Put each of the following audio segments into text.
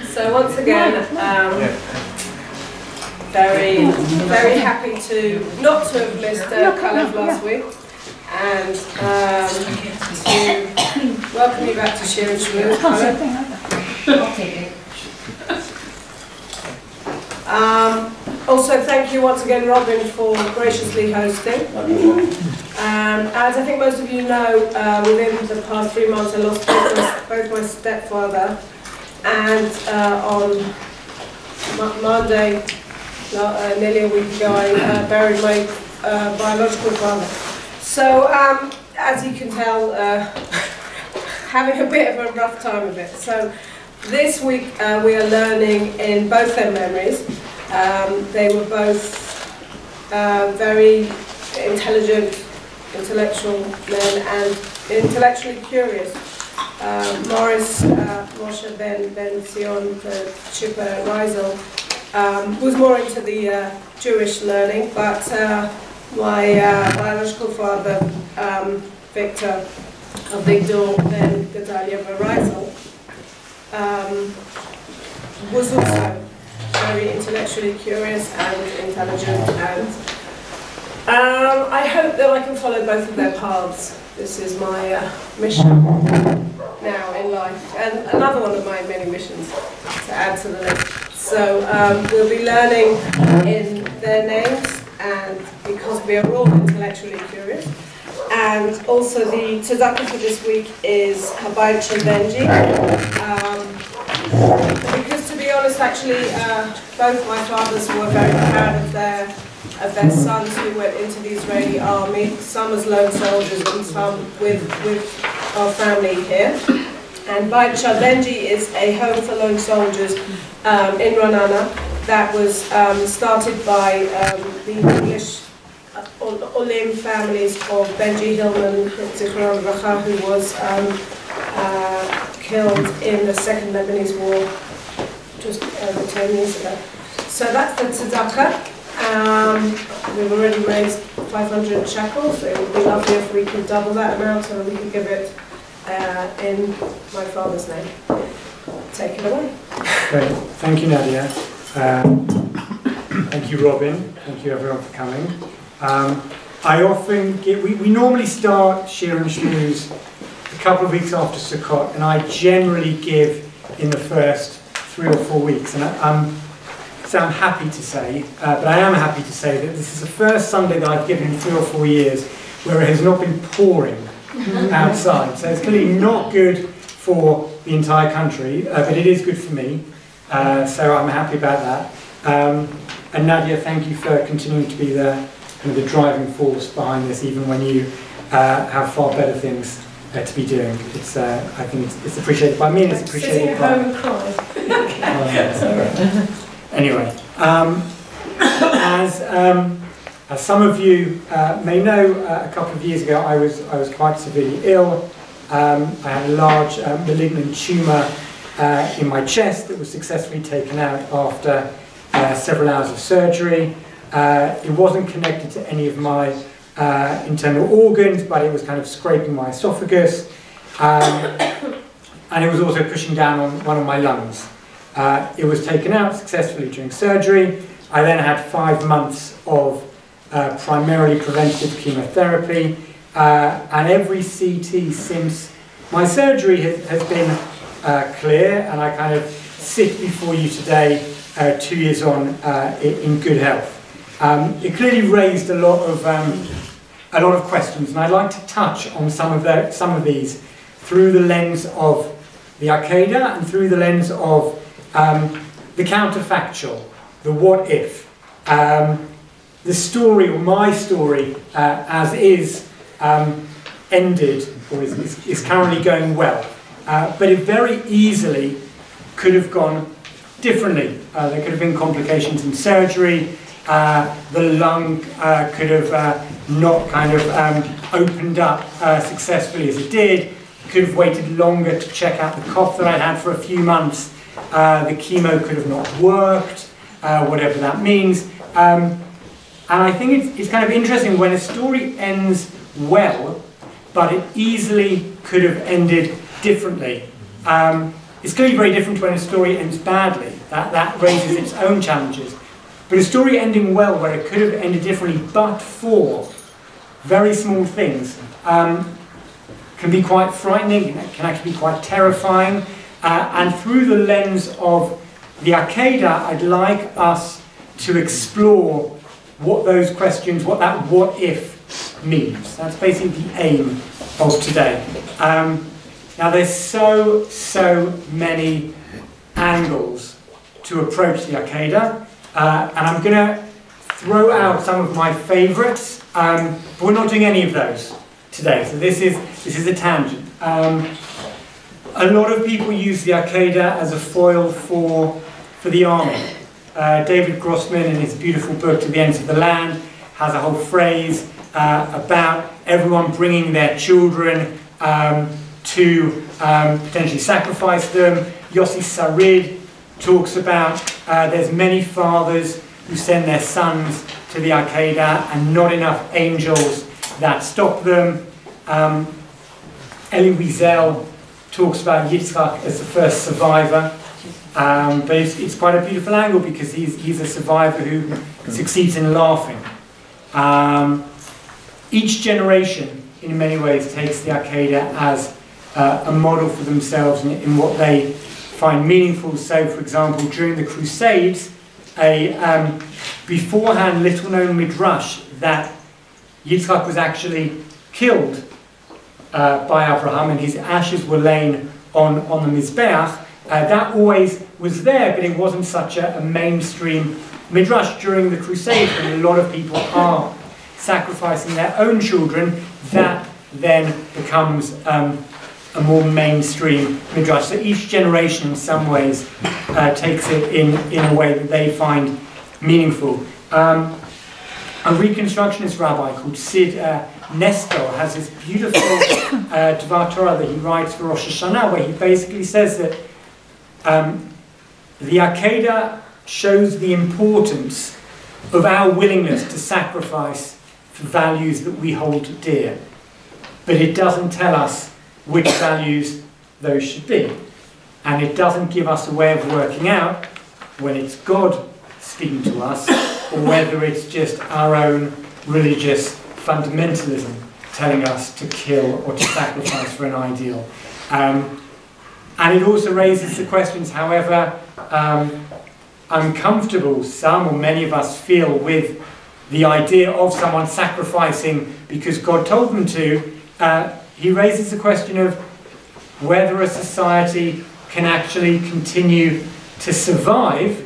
So once again, very happy to not to have missed Calev last week, and to welcome you back to Shiur-n-Shmooze, I'll take it. Also, thank you once again, Robin, for graciously hosting. As I think most of you know, within the past 3 months I lost both my stepfather, and on Monday, nearly a week ago, I buried my biological father. So, as you can tell, having a bit of a rough time of it. So, this week we are learning in both their memories. They were both very intelligent, intellectual men and intellectually curious. Morris, Moshe Ben Zion, the Chipper Reisel, was more into the Jewish learning, but my biological father, Victor Ben Gedalia Reisel, was also very intellectually curious and intelligent, and I hope that I can follow both of their paths. This is my mission now in life, and another one of my many missions to add to the list. So we'll be learning in their names, and because we are all intellectually curious. And also the tzedakah for this week is Habayit Shel Benji. Because to be honest, actually, both my fathers were very proud of their sons who went into the Israeli army, some as lone soldiers and some with our family here. And Bayit Shel Benji is a home for lone soldiers in Ra'anana that was started by the English Olim families of Benji Hillman, Zichron Racha, who was killed in the Second Lebanese War just over 10 years ago. So that's the tzedakah. We've already raised 500 shekels, so it would be lovely if we could double that amount and we could give it in my father's name. Take it away. Great. Thank you, Nadia. Thank you, Robin. Thank you, everyone, for coming. I often get, we normally start Shiur-n-Shmooze a couple of weeks after Sukkot, and I generally give in the first 3 or 4 weeks. And so I'm happy to say, but I am happy to say that this is the first Sunday that I've given in 3 or 4 years where it has not been pouring outside. So it's clearly not good for the entire country, but it is good for me. So I'm happy about that. And Nadia, thank you for continuing to be the driving force behind this, even when you have far better things to be doing. It's, I think it's appreciated by me, and it's appreciated by... Sitting at home and crying. Anyway, as some of you may know, a couple of years ago I was quite severely ill. I had a large malignant tumour in my chest that was successfully taken out after several hours of surgery. It wasn't connected to any of my internal organs, but it was kind of scraping my esophagus, and it was also pushing down on one of my lungs. It was taken out successfully during surgery. I then had 5 months of primarily preventative chemotherapy, and every CT since my surgery has been clear, and I kind of sit before you today, 2 years on, in good health. It clearly raised a lot of questions, and I'd like to touch on some of these through the lens of the Akeida and through the lens of the counterfactual, the what if, the story, or my story, as is, ended, or is currently going well, but it very easily could have gone differently. There could have been complications in surgery. The lung could have not kind of opened up successfully as it did. Could have waited longer to check out the cough that I'd had for a few months. The chemo could have not worked, whatever that means. And I think it's kind of interesting when a story ends well, but it easily could have ended differently. It's clearly very different when a story ends badly. That raises its own challenges. But a story ending well, where it could have ended differently, but for very small things, can be quite frightening, can actually be quite terrifying. And through the lens of the Akeida, I'd like us to explore what those questions, what that what if means. That's basically the aim of today. Now there's so many angles to approach the Akeida, and I'm going to throw out some of my favourites, but we're not doing any of those today. So this is a tangent. A lot of people use the Akeida as a foil for the army. David Grossman, in his beautiful book To the Ends of the Land, has a whole phrase about everyone bringing their children to potentially sacrifice them. Yossi Sarid talks about there's many fathers who send their sons to the Akeida and not enough angels that stop them. Elie Wiesel talks about Yitzchak as the first survivor, but it's quite a beautiful angle because he's a survivor who succeeds in laughing. Each generation, in many ways, takes the Akeida as a model for themselves in what they find meaningful. So, for example, during the Crusades, a beforehand little-known Midrash that Yitzchak was actually killed by Avraham and his ashes were laid on the Mizbeach. That always was there, but it wasn't such a mainstream Midrash. During the Crusades, when a lot of people are sacrificing their own children, that then becomes a more mainstream Midrash. So each generation in some ways takes it in a way that they find meaningful. A Reconstructionist rabbi called Sid Nestor has this beautiful Dvar Torah that he writes for Rosh Hashanah, where he basically says that the Akeida shows the importance of our willingness to sacrifice for values that we hold dear. But it doesn't tell us which values those should be. And it doesn't give us a way of working out when it's God speaking to us or whether it's just our own religious fundamentalism telling us to kill or to sacrifice for an ideal. And it also raises the questions, however uncomfortable some or many of us feel with the idea of someone sacrificing because God told them to. He raises the question of whether a society can actually continue to survive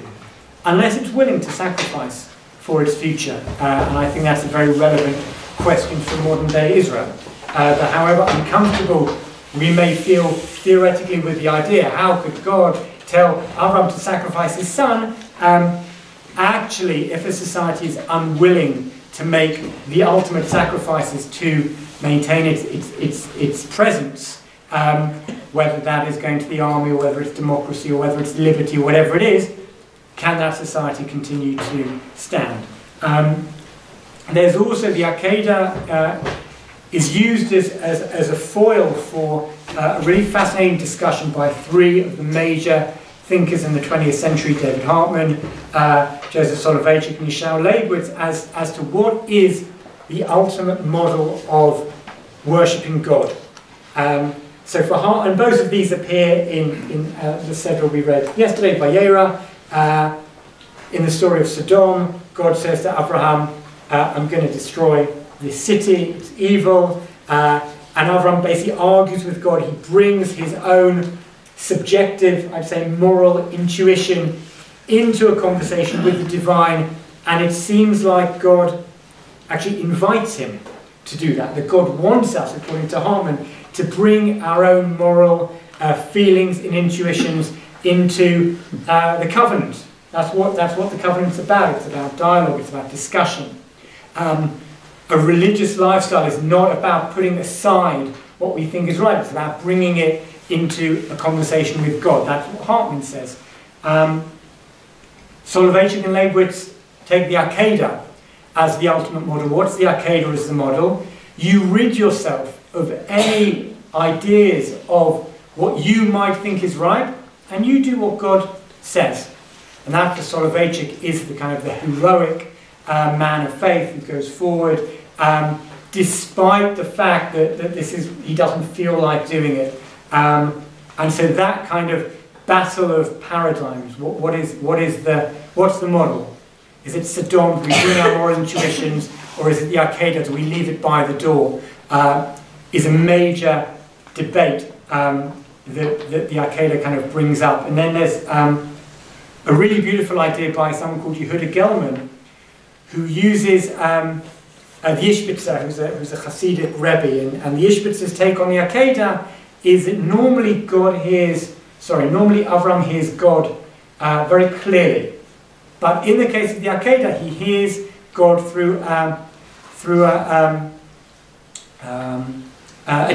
unless it's willing to sacrifice for its future. And I think that's a very relevant question for modern day Israel. But however uncomfortable we may feel theoretically with the idea, how could God tell Avraham to sacrifice his son? Actually, if a society is unwilling to make the ultimate sacrifices to maintain its presence, whether that is going to the army or whether it's democracy or whether it's liberty or whatever it is, can that society continue to stand? There's also the Akeida is used as a foil for a really fascinating discussion by three of the major thinkers in the 20th century, David Hartman, Joseph Soloveitchik and Yishmael Leibowitz, as to what is the ultimate model of worshipping God. So for Hartman, and both of these appear in the Sedra we read yesterday, Vayera. In the story of Sodom, God says to Avraham, I'm going to destroy this city, it's evil. And Avraham basically argues with God. He brings his own subjective, I'd say moral intuition into a conversation with the divine, and it seems like God actually invites him to do that. That God wants us, according to Hartman, to bring our own moral feelings and intuitions into the covenant. That's what the covenant's about. It's about dialogue, it's about discussion. A religious lifestyle is not about putting aside what we think is right. It's about bringing it into a conversation with God. That's what Hartman says. Soloveitchik and Leibowitz take the Akeida as the ultimate model. What's the Akeida as the model? You rid yourself of any ideas of what you might think is right and you do what God says. And that for Soloveitchik is the kind of the heroic man of faith who goes forward despite the fact that he doesn't feel like doing it. And so that kind of battle of paradigms, what's the model? Is it Sodom, do we bring our moral intuitions, or is it the Akeida, do we leave it by the door? Is a major debate that the Akeida kind of brings up. And then there's a really beautiful idea by someone called Yehuda Gelman, who uses the Ishbitzer, who's a Hasidic Rebbe, and the Ishbitzer's take on the Akeida is that normally Avraham hears God very clearly. But in the case of the Akeida, he hears God through a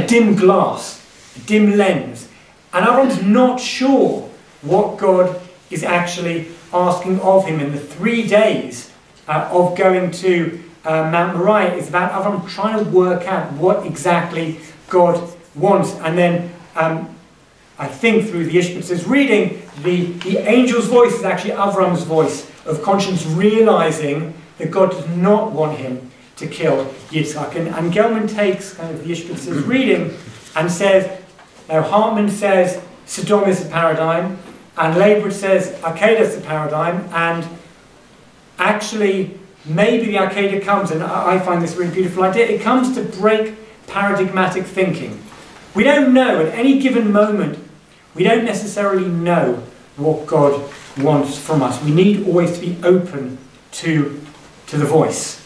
dim glass, a dim lens. And Avram's not sure what God is actually asking of him. In the 3 days of going to Mount Moriah, is about Avram trying to work out what exactly God wants. And then I think through the Ishbitzer's reading, the angel's voice is actually Avram's voice of conscience, realizing that God does not want him to kill Yitzchak. And Gelman takes kind of the Ishbitzer's reading and says, now Hartman says Sodom is the paradigm, and Leibowitz says Akeida is the paradigm, and actually maybe the Akeida comes, and I find this a really beautiful idea, it comes to break paradigmatic thinking. We don't know, at any given moment, we don't necessarily know what God wants from us. We need always to be open to the voice.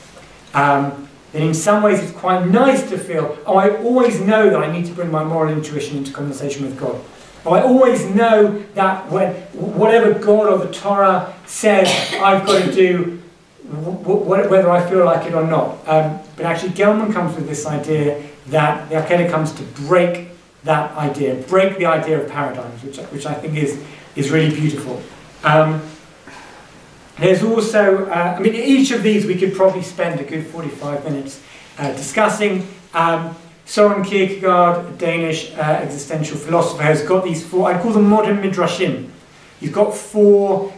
And in some ways it's quite nice to feel, oh, I always know that I need to bring my moral intuition into conversation with God. Oh, I always know that whatever God or the Torah says, I've got to do whether I feel like it or not. But actually Gelman comes with this idea that the Akeida comes to break that idea, break the idea of paradigms, which I think is really beautiful. There's also, I mean, each of these we could probably spend a good 45 minutes discussing. Søren Kierkegaard, a Danish existential philosopher, has got these 4, I'd call them modern midrashim. He's got 4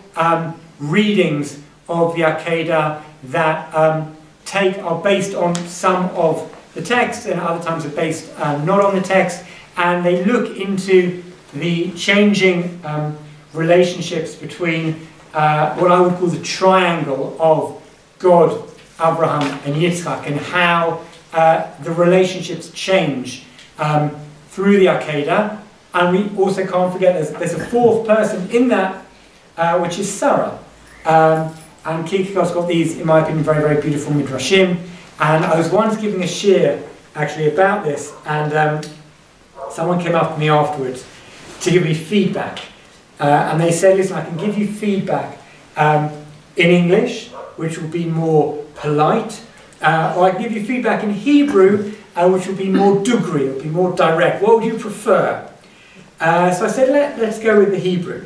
readings of the Akeida that are based on some of the text, and other times are based not on the text, and they look into the changing relationships between what I would call the triangle of God, Avraham and Yitzchak, and how the relationships change through the Akeida. And we also can't forget there's a 4th person in that, which is Sarah. And Kierkegaard's got these, in my opinion, very, very beautiful midrashim. And I was once giving a shiur, actually, about this, and someone came up to me afterwards to give me feedback. And they said, listen, I can give you feedback in English, which will be more polite, or I can give you feedback in Hebrew, which will be more dugri, it will be more direct. What would you prefer? So I said, let's go with the Hebrew.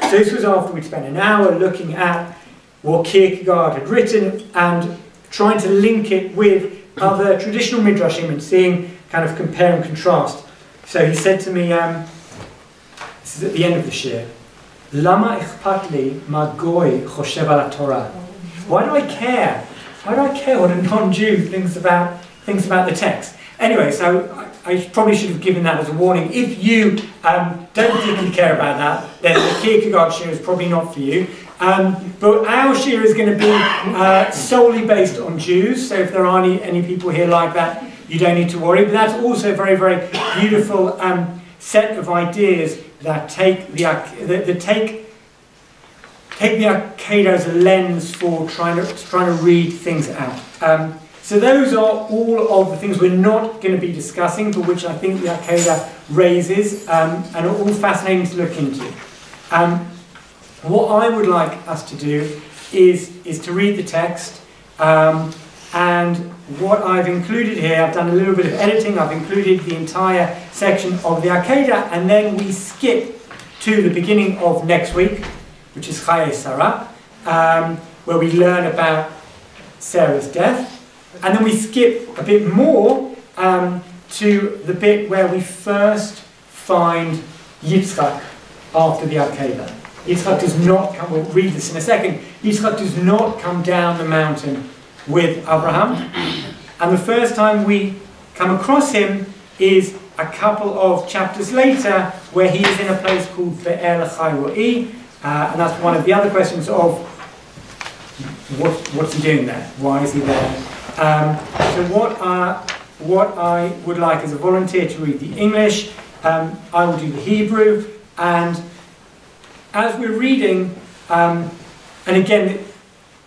So this was after we'd spent an hour looking at what Kierkegaard had written and trying to link it with other traditional midrashim and seeing, kind of compare and contrast. So he said to me, this is at the end of the shiur, Lama ichpat li ma goy choshev al Torah. Why do I care? Why do I care what a non-Jew thinks about the text? Anyway, so I probably should have given that as a warning. If you don't particularly care about that, then the Kierkegaard shiur is probably not for you. But our shiur is going to be solely based on Jews, so if there are any people here like that, you don't need to worry. But that's also a very, very beautiful set of ideas that take the Akeida as a lens for trying to read things out. So those are all of the things we're not going to be discussing, but which I think the Akeida raises and are all fascinating to look into. What I would like us to do is to read the text, and what I've included here, I've done a little bit of editing, I've included the entire section of the Akeida, and then we skip to the beginning of next week, which is Chaye Sarah, where we learn about Sarah's death, and then we skip a bit more to the bit where we first find Yitzchak after the Akeida. Yitzchak does not come, we'll read this in a second, Yitzchak does not come down the mountain with Avraham. And the first time we come across him is a couple of chapters later, where he is in a place called Be'er Chai, and that's one of the other questions of what's he doing there? Why is he there? So what I would like as a volunteer to read the English, I will do the Hebrew, and as we're reading, and again,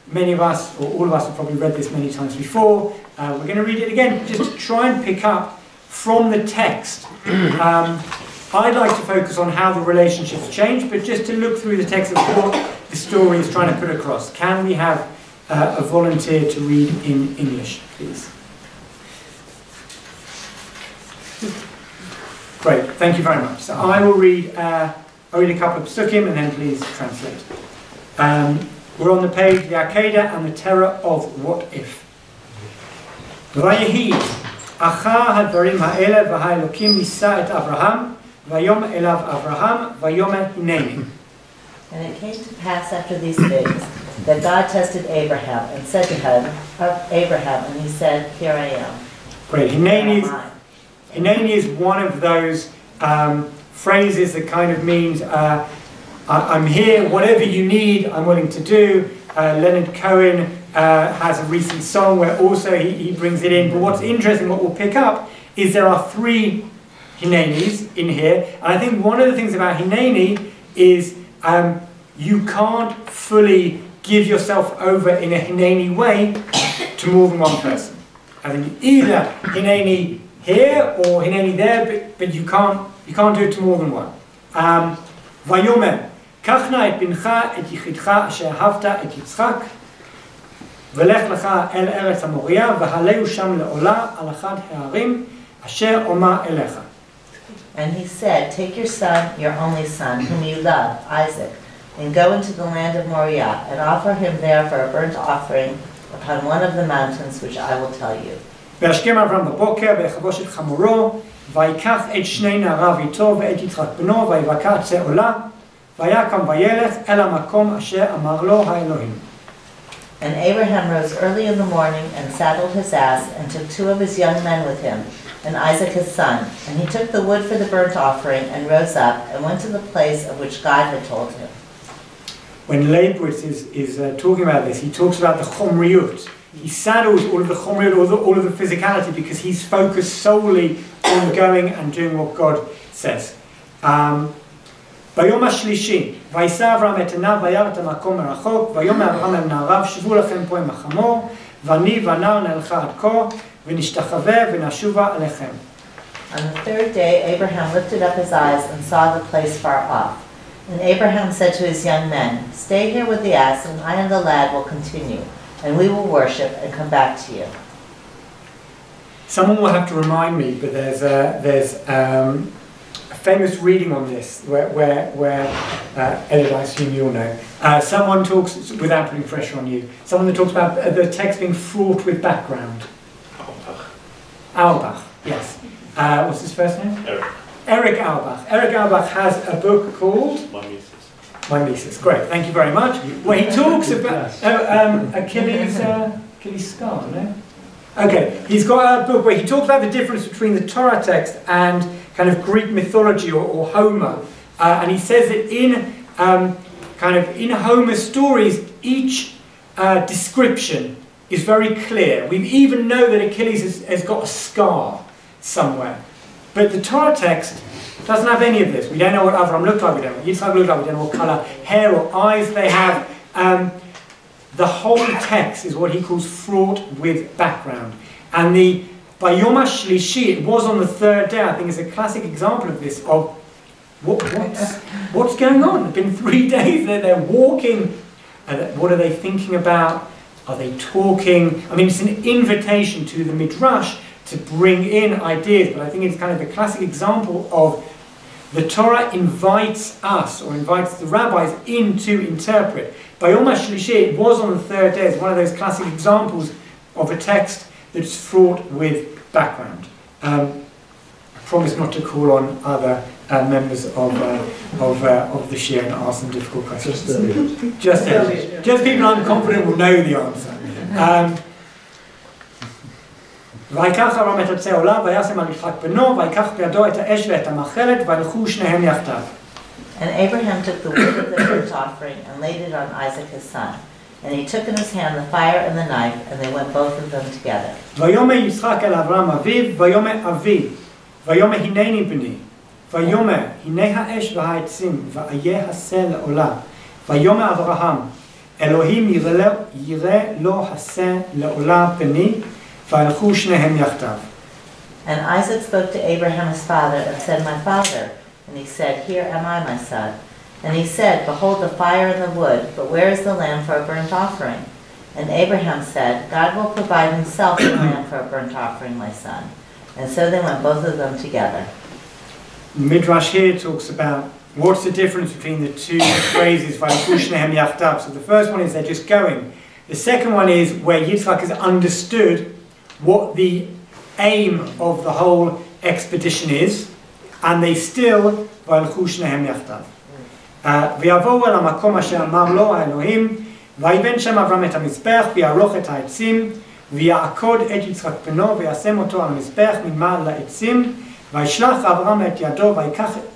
many of us, or all of us have probably read this many times before, we're going to read it again, just to try and pick up from the text. I'd like to focus on how the relationships change, but just to look through the text of what the story is trying to put across. Can we have a volunteer to read in English, please? Great, thank you very much. So I will read, I'll read a couple of psukim and then please translate. We're on the page, the Akeida and the terror of what if. Vayehi, Acha hadvarim ha'ele v'ha'elokim nisa et Avraham, vayom elav Avraham, vayomer hineni. And it came to pass after these things that God tested Abraham and said to him, Abraham, and he said, here I am. Great, hineni is one of those phrases that kind of means I'm here, whatever you need, I'm willing to do. Leonard Cohen has a recent song where also he brings it in. But what's interesting, what we'll pick up, is there are 3 hinenis in here. And I think one of the things about hineni is you can't fully give yourself over in a hineni way to more than one person. I think either hineni here or hineni there, but you can't do it to more than one. Vayomer, kachna et bincha et yichidcha asher havta et Yitzchak, velech lecha el eretz hamoria, v'haleu sham le'ola al achad ha'arim asher oma elecha. And he said, take your son, your only son, whom you love, Isaac, and go into the land of Moriah, and offer him there for a burnt offering upon one of the mountains which I will tell you. וישכם אברהם בבוקר ויחבוש את חמורו ויקח את 2 נעריו איתו ואת יצחק בנו ויבקע עצי עולה ויקם וילך אל המקום אשר אמר לו האלוהים. And Abraham rose early in the morning and saddled his ass and took 2 of his young men with him and Isaac his son. And he took the wood for the burnt offering and rose up and went to the place of which God had told him. When Leibowitz is talking about this, he talks about the chomriut. He saddles all of the chomriut, all of the physicality, because he's focused solely on going and doing what God says. ביום השלישי, וישא אברהם את עיניו וירא את המקום מרחוק, ויאמר אברהם אל נעריו, שבו לכם פה עם החמור, ואני והנער נלכה עד כה, ונשתחווה ונשובה עליכם. On the 3rd day, Abraham lifted up his eyes and saw the place far off. And Abraham said to his young men, stay here with the ass, and I and the lad will continue, and we will worship and come back to you. Someone will have to remind me, but there's a famous reading on this where Elliot, I assume you'll know. Someone talks, without putting pressure on you, someone that talks about the text being fraught with background. Auerbach, yes. What's his first name? Eric Auerbach. Eric Auerbach has a book called My Mises. Great, thank you very much. Where he talks about Achilles' scar, no? Okay, he's got a book where he talks about the difference between the Torah text and kind of Greek mythology or Homer. And he says that in in Homer's stories, each description is very clear. We even know that Achilles has got a scar somewhere. But the Torah text doesn't have any of this. We don't know what Avraham looked like, we don't know what Yitzchak looked like, we don't know what colour hair or eyes they have. The whole text is what he calls fraught with background. And the Bayom HaShlishi, it was on the 3rd day, I think is a classic example of this, of what's going on? It's been 3 days, they're walking. What are they thinking about? Are they talking? I mean, it's an invitation to the Midrash to bring in ideas, but I think it's kind of the classic example of the Torah invites us, or invites the rabbis in to interpret. Bayom HaShlishi, it was on the 3rd day, it's one of those classic examples of a text that's fraught with background. I promise not to call on other members of the Shiur and ask them difficult questions. Just people I'm confident will know the answer. ויקח אברהם את עצי עולה וישם על יצחק בנו ויקח בידו את האש ואת המאכלת וילכו שניהם יחדיו. And Abraham took the wood of the burnt offering and laid it on Isaac his son. And he took in his hand the fire and the knife, and they went both of them together. ויאמר יצחק אל אברהם אביו, ויאמר אבי, ויאמר הנני בני, ויאמר הנה האש והעצים, ואיה השה לעולה. ויאמר אברהם, אלוהים יראה לו השה לעולה בני, וילכו שניהם יחדיו. And Isaac spoke to Abraham his father and said, My father. And he said, Here am I, my son. And he said, Behold the fire and the wood, but where is the lamb for a burnt offering? And Abraham said, God will provide himself a lamb for a burnt offering, my son. And so they went both of them together. Midrash here talks about what's the difference between the two phrases, so the first one is they're just going. The second one is where Yitzchak has understood what the aim of the whole expedition is, and they still ויבואו אל המקום אשר אמר לו האלוהים, ויבן שם אברהם את המזבח, ויערוך את העצים, ויעקוד את יצחק בנו, וישם אותו על המזבח ממעל לעצים, וישלח אברהם את ידו,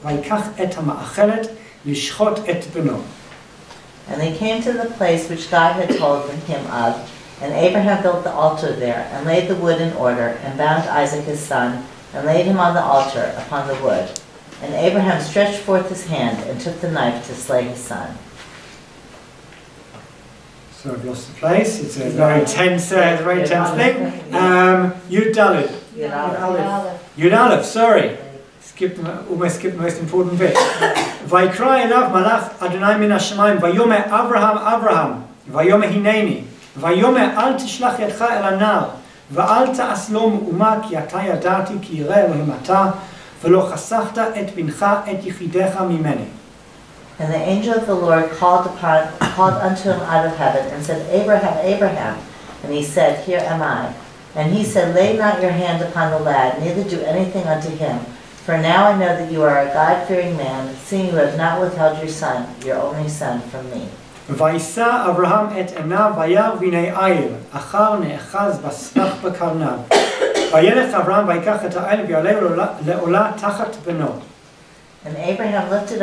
ויקח את המאכלת, לשחוט את בנו. And they came to the place which God had told him of, and Abraham built the altar there, and laid the wood in order, and bound Isaac his son, and laid him on the altar upon the wood. And Abraham stretched forth his hand and took the knife to slay his son. So I've lost the place. It's a very tense thing. Yud Daled. Yud Aleph, sorry. Almost skipped the most important bit. Vayikra elav malach Adonai min hashamayim vayomer Avraham Avraham vayomer hineni vayomer al tishlach yadcha el anar va'al ta'as lo me'uma ki ata yadati ki yireh Elohim ata v'lo chasachta et bincha et yichidecha mimeni. And the angel of the Lord called unto him out of heaven and said, Abraham, Abraham. And he said, Here am I. And he said, Lay not your hand upon the lad, neither do anything unto him. For now I know that you are a God-fearing man, seeing you have not withheld your son, your only son, from me. וישא אברהם את עיניו וירא והנה איל, אחר נאחז בסבך בקרניו. וילך אברהם ויקח את האיל ויעלהו לעולה תחת בנו. And Abraham lifted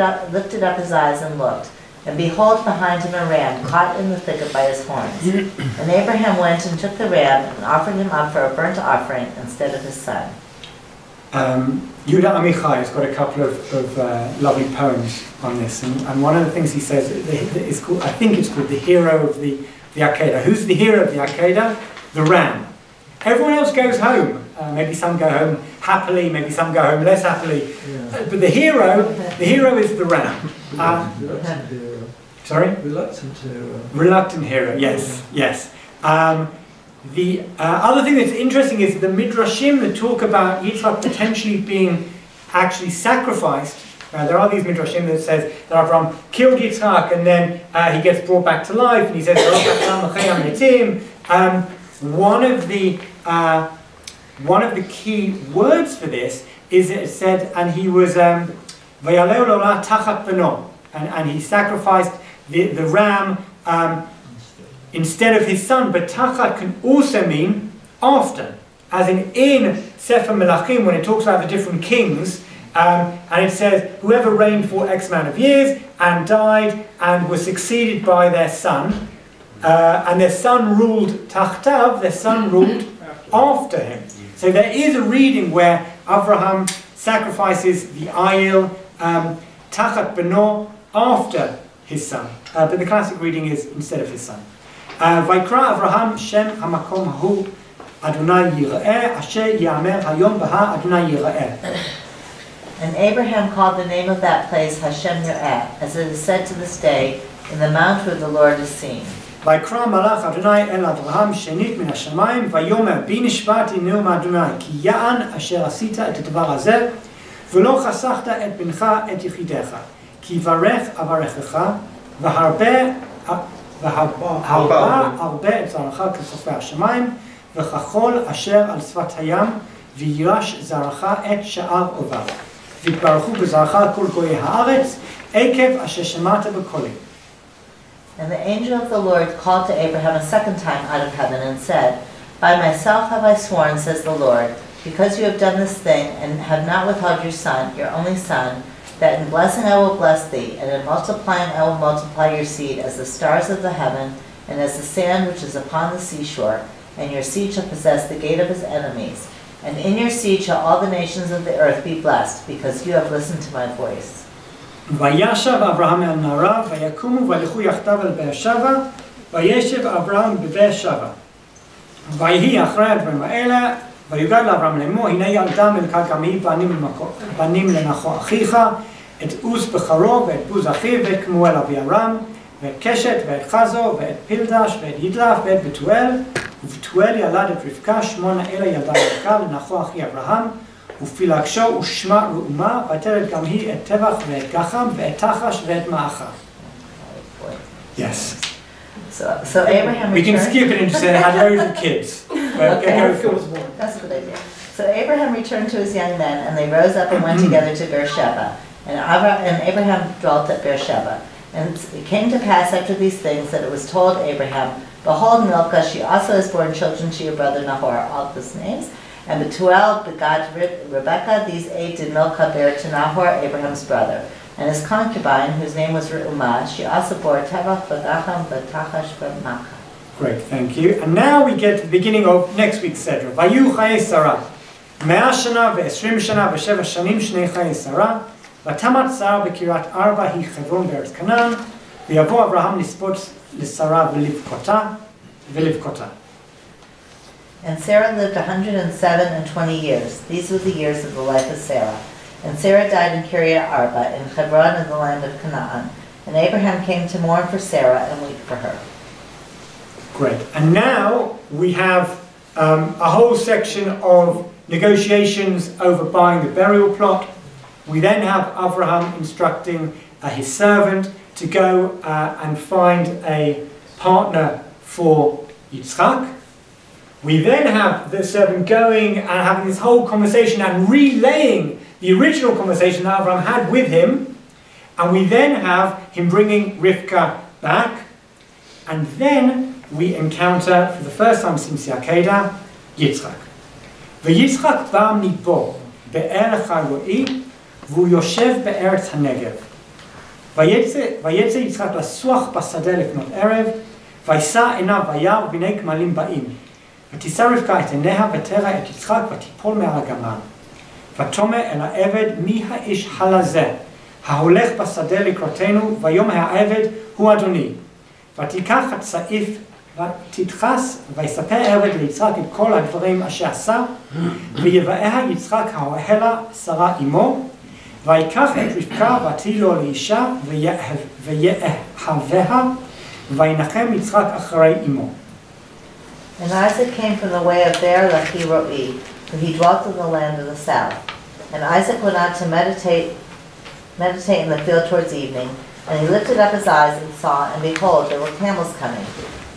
up his eyes and looked, and behold behind him a ram caught in the thicket by his horns. And Abraham went and took the ram and offered him up for a burnt offering instead of his son. Yehuda Amichai has got a couple of lovely poems on this, and one of the things he says is called, I think it's called the hero of the Akeida. Who's the hero of the Akeida? The ram. Everyone else goes home. Maybe some go home happily, maybe some go home less happily. Yeah. But the hero is the ram. Reluctant hero. Sorry? Reluctant hero. Reluctant hero, yes, yes. The other thing that's interesting is the Midrashim that talk about Yitzchak potentially being actually sacrificed. There are these Midrashim that says that Avraham killed Yitzchak and then he gets brought back to life and he says, one of the key words for this is that it said, and he was vayaleu lola tachat beno, and he sacrificed the ram instead of his son. But tachat can also mean after, as in Sefer Melachim when it talks about the different kings, and it says whoever reigned for X amount of years and died and was succeeded by their son, and their son ruled tachtav, their son ruled after him. So there is a reading where Avraham sacrifices the ayil tachat beno after his son, but the classic reading is instead of his son. Vaikra Avraham Shem hamakom hu Adonai yireh asher yamer hayom baha Adonai yireh. And Abraham called the name of that place Hashem Yireh, as it is said to this day, in the mount where the Lord is seen. ויקרא מלאך אדוני אל אברהם שנית מן השמיים ויאמר בי נשבעתי נאום אדוני כי יען אשר עשית את הדבר הזה ולא חסכת את בנך את יחידך כי ברך אברכך והרבה את זרעך כסופי השמיים וכחול אשר על שפת הים וירש זרעך את שאר עובר. והתברכו בזרעך כל גויי הארץ, עקב אשר שמעת בקולי. And the angel of the Lord called to Abraham a second time out of heaven and said, By myself have I sworn, says the Lord, because you have done this thing and have not withheld your son, your only son, that in blessing I will bless thee, and in multiplying I will multiply your seed as the stars of the heaven, and as the sand which is upon the seashore, and your seed shall possess the gate of his enemies. And in your seed shall all the nations of the earth be blessed, because you have listened to my voice. וישב אברהם מהנערה, ויקומו וילכו יחדיו אל באר שבע, וישב אברהם בבאר שבע. ויהי אחרי הדברים האלה, ויוגד לאברהם לאמור, הנה ילדה מלכה גם היא בנים לנחור אחיך, את עוז בחרו ואת בוז אחיו, ואת כמואל אבי ארם, ואת קשת ואת חזו, ואת פילדש, ואת ידלף, ואת בתואל, ובתואל ילד את רבקה, שמו נאלה ילדה מלכה לנחור אחי אברהם, ופילגשו ושמה ראומה, ותלד גם היא את טבח ואת גחם, ואת תחש ואת מאחה. Yes. So Abraham We can returned. skip it and just say had loads of kids. That's a good idea. So Abraham returned to his young men, and they rose up and went together to Beersheba. And Abraham dwelt at Beersheba. And it came to pass after these things that it was told Abraham, Behold, Milcah, she also has borne children to your brother Nahor, all those names. And Bethuel begot Rebekah. These 8 did Milcah bear to Nahor, Abraham's brother. And his concubine, whose name was Reumah, she also bore Tebach, Bagacham, Batachash, Bamaka. Great, thank you. And now we get to the beginning of next week's Sedra. Vayu chaye Sarah. 100 shana ו20 shana ו7 shanim shnei chaye Sarah. ותמת שרה בקריית ארבע היא חברון בארץ כנען. ויבוא אברהם לספות לשרה ולבכותה. And Sarah lived 107 and 20 years. These were the years of the life of Sarah. And Sarah died in Kiryat Arba, in Hebron in the land of Canaan. And Abraham came to mourn for Sarah and weep for her. Great. And now we have a whole section of negotiations over buying the burial plot. We then have Avraham instructing his servant to go and find a partner for Yitzchak. We then have the servant going and having this whole conversation and relaying the original conversation that Avraham had with him. And we then have him bringing Rivka back. And then we encounter, for the first time since the Akeida, Yitzchak. ויצחק בא מפה בערך הרועי, והוא יושב בארץ הנגב. ויצא יצחק לסוח בשדה לפנות ערב, וישא עיניו וירא, והנה גמלים באים. ותישא רבקה את עיניה ותרא את יצחק ותיפול מעל הגמל. ותאמר אל העבד, מי האיש הלזה, ההולך בשדה לקראתנו, ויאמר העבד, הוא אדוני. ותיקח הצעיף ותדחס, ויספר העבד ליצחק את כל הדברים אשר עשה, ויבאיה יצחק האוהלה שרה אמו, ויקח את רבקה ותהי לו לאישה, ויאהביה, וינחם יצחק אחרי אמו. And Isaac came from the way of Beer Lachi Roi, for he dwelt in the land of the south. And Isaac went out to meditate in the field towards evening, and he lifted up his eyes and saw, and behold, there were camels coming.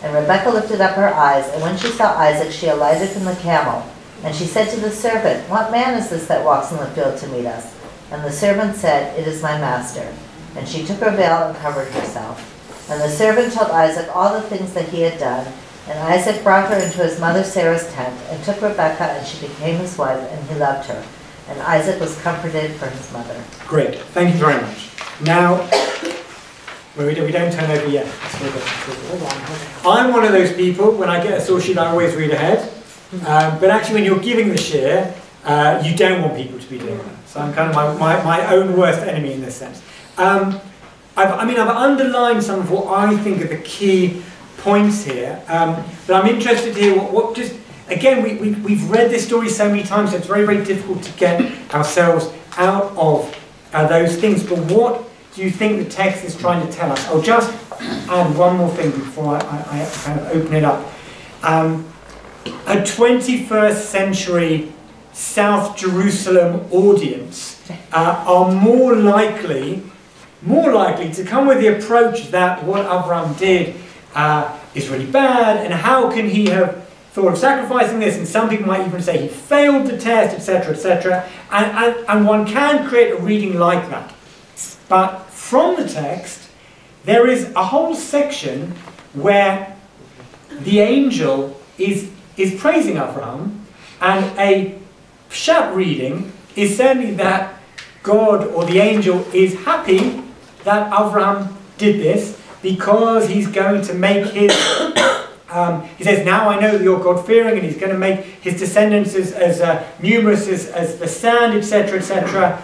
And Rebekah lifted up her eyes, and when she saw Isaac, she alighted from the camel. And she said to the servant, What man is this that walks in the field to meet us? And the servant said, It is my master. And she took her veil and covered herself. And the servant told Isaac all the things that he had done. And Isaac brought her into his mother Sarah's tent, and took Rebekah, and she became his wife, and he loved her. And Isaac was comforted for his mother. Great, thank you very much. Now, we don't turn over yet. I'm one of those people, when I get a source sheet, I always read ahead. But actually, when you're giving the share, you don't want people to be doing that. So I'm kind of my own worst enemy in this sense. I've underlined some of what I think are the key points here, but I'm interested to hear what just, again, we've read this story so many times, so it's very, very difficult to get ourselves out of those things, but what do you think the text is trying to tell us? I'll just add one more thing before I kind of open it up. A 21st century South Jerusalem audience are more likely to come with the approach that what Avraham did is really bad, and how can he have thought of sacrificing this, and some people might even say he failed the test, etc., etc. And one can create a reading like that. But from the text, there is a whole section where the angel is praising Avraham, and a pshat reading is certainly that God or the angel is happy that Avraham did this because he's going to make his he says, now I know that you're God-fearing, and he's going to make his descendants as numerous as the sand, etc., etc.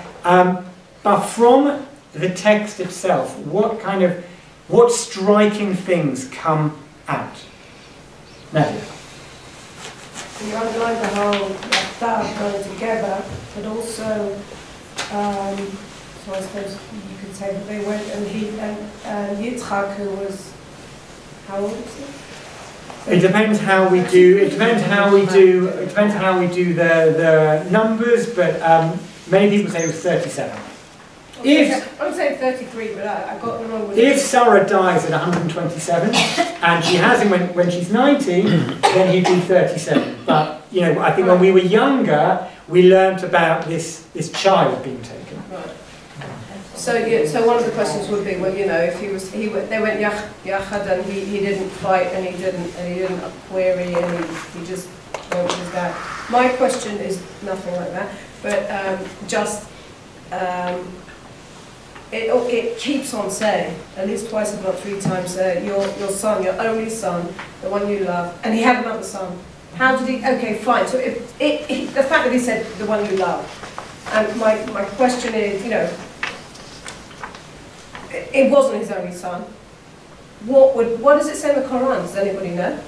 But from the text itself, what striking things come out? Nadia. You outlined the whole that going together, but also, so I suppose you could say that they went, and Yitzchak, who was, how old was he? It depends how we do. It depends how we do. It depends how we do the numbers. But many people say it was 37. I would say 33, but I got the wrong one. If Sarah dies at 127 and she has him when she's 90, then he'd be 37. But I think when we were younger, we learnt about this child being taken. Right. So one of the questions would be, well, if they went yachad and he didn't fight and he didn't query and he just went with his dad. My question is nothing like that, but it keeps on saying, at least twice, if not 3 times, your son, your only son, the one you love, and he had another son. How did he? Okay, fine. So the fact that he said the one you love, and my question is, it wasn't his only son. What does it say in the Quran? Does anybody know?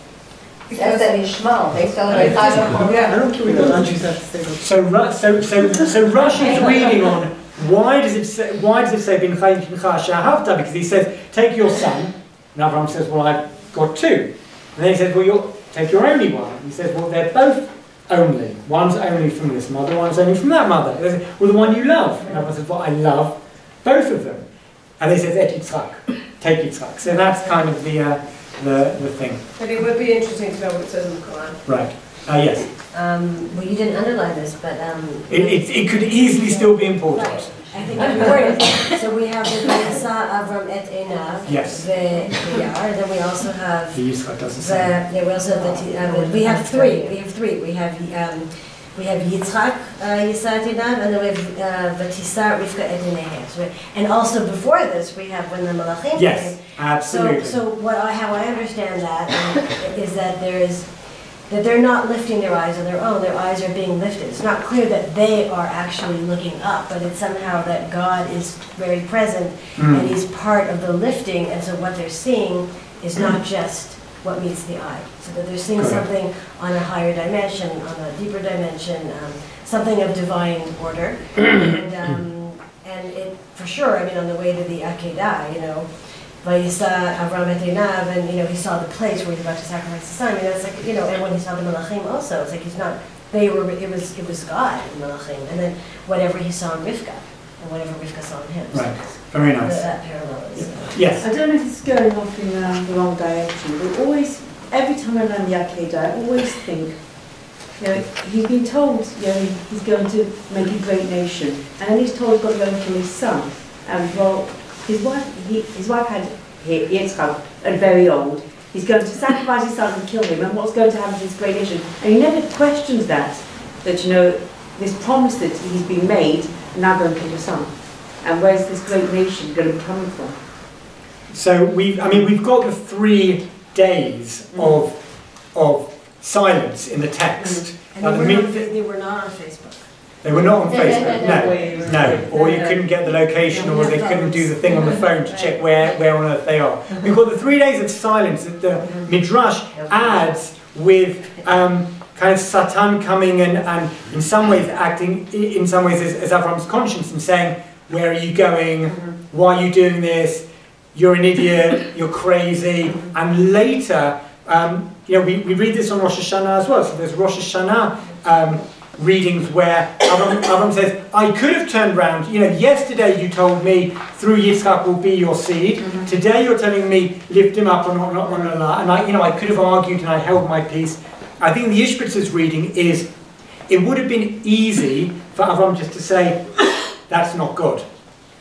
It says that he's Shmuel. They still have So Rashi's reading on why does it say bin chayim shahavta? Because he says take your son, and Avraham says, well, I've got 2, and then he says, well, take your only one. And he says, well, they're both only. One's only from this mother, one's only from that mother. He says, well, the one you love. And Avraham says, well, I love both of them. And he says, et Yitzchak, take Yitzchak. So that's kind of the thing. But it would be interesting to know what it says in the Quran. Right. Yes. Well, you didn't underline this, but it could easily still be important. Right. I think important. So we have the Vayisa Avram et Einav. Yes. The Yar. Then we also have The Yitzchak doesn't say. we also have we have 3. We have 3. We have Yitzchak Yisat Einav, and then we have Vatisar Rivka et Einav. And also before this, we have when the Malachim. Yes, absolutely. So how I understand that is that that they're not lifting their eyes on their own. Their eyes are being lifted. It's not clear that they are actually looking up, but it's somehow that God is very present and He's part of the lifting. And so what they're seeing is not just what meets the eye. So that they're seeing something on a higher dimension, on a deeper dimension, something of divine order. And it, for sure, on the way to the Akeida, Vayisa Avram et Einav, and he saw the place where he's about to sacrifice his son. It's like, and when he saw the Malachim also, it's like he's not. It was God in Malachim, and then whatever he saw in Rivka, and whatever Rivka saw in him. Right. Very nice. That parallel is. Yes. I don't know if it's going off in the wrong direction, but every time I learn the Akeida, I always think, he's been told, he's going to make a great nation, and then he's told he's got to go and kill his son, and well. His wife had Yitzchak and very old. He's going to sacrifice his son and kill him, and what's going to happen to this great nation? And he never questions that this promise that he's been made, now go and kill your son. And where's this great nation going to be coming from? So we've got the 3 days of silence in the text. And they were not on Facebook. They were not on Facebook, no. Or you couldn't get the location, or they couldn't do the thing on the phone to check where on earth they are. We've got the 3 days of silence that the Midrash adds with kind of Satan coming and in some ways acting, in some ways as Avram's conscience and saying, where are you going? Why are you doing this? You're an idiot, you're crazy. And later, we read this on Rosh Hashanah as well. So there's Rosh Hashanah readings where Avraham says, I could have turned around, yesterday you told me through Yitzchak will be your seed, today you're telling me lift him up and not and I could have argued and I held my peace, I think the Ishbitzer's reading is, it would have been easy for Avraham just to say, that's not God.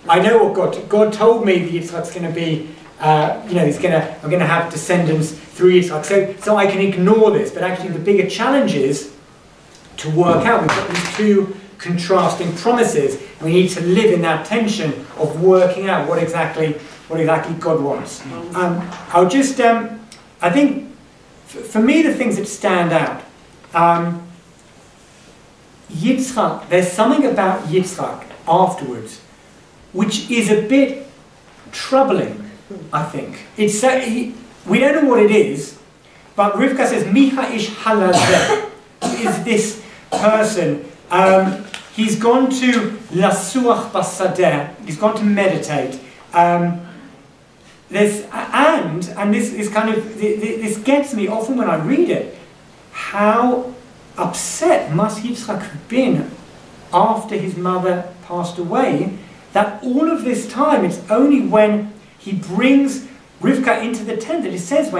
I know what God told me that Yitzchak's going to be, I'm going to have descendants through Yitzchak. So I can ignore this. But actually the bigger challenge is to work out. We've got these two contrasting promises. We need to live in that tension of working out what exactly God wants. I'll just, I think, for me, the things that stand out, Yitzchak, there's something about Yitzchak afterwards which is a bit troubling, I think. It's we don't know what it is, but Rivka says, Miha ish halazeh, is this person. He's gone to lasuach basadeh, he's gone to meditate. This is kind of, this gets me often when I read it, how upset must Yitzchak have been after his mother passed away, that all of this time, it's only when he brings Rivka into the tent that it says, so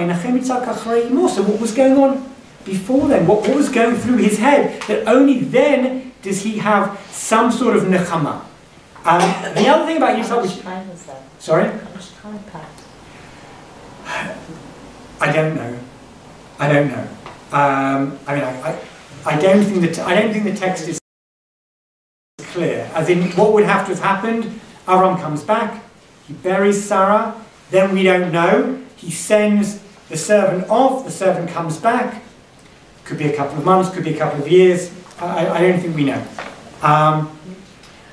what was going on before then? What was going through his head? That only then does he have some sort of nechama. The other thing about Yitzchak, which... time was that? Sorry? How much time passed? I don't know. I don't know. I don't think the text is clear. As in, what would have to have happened? Avraham comes back, he buries Sarah, then we don't know. He sends the servant off, the servant comes back. Could be a couple of months, could be a couple of years. I don't think we know.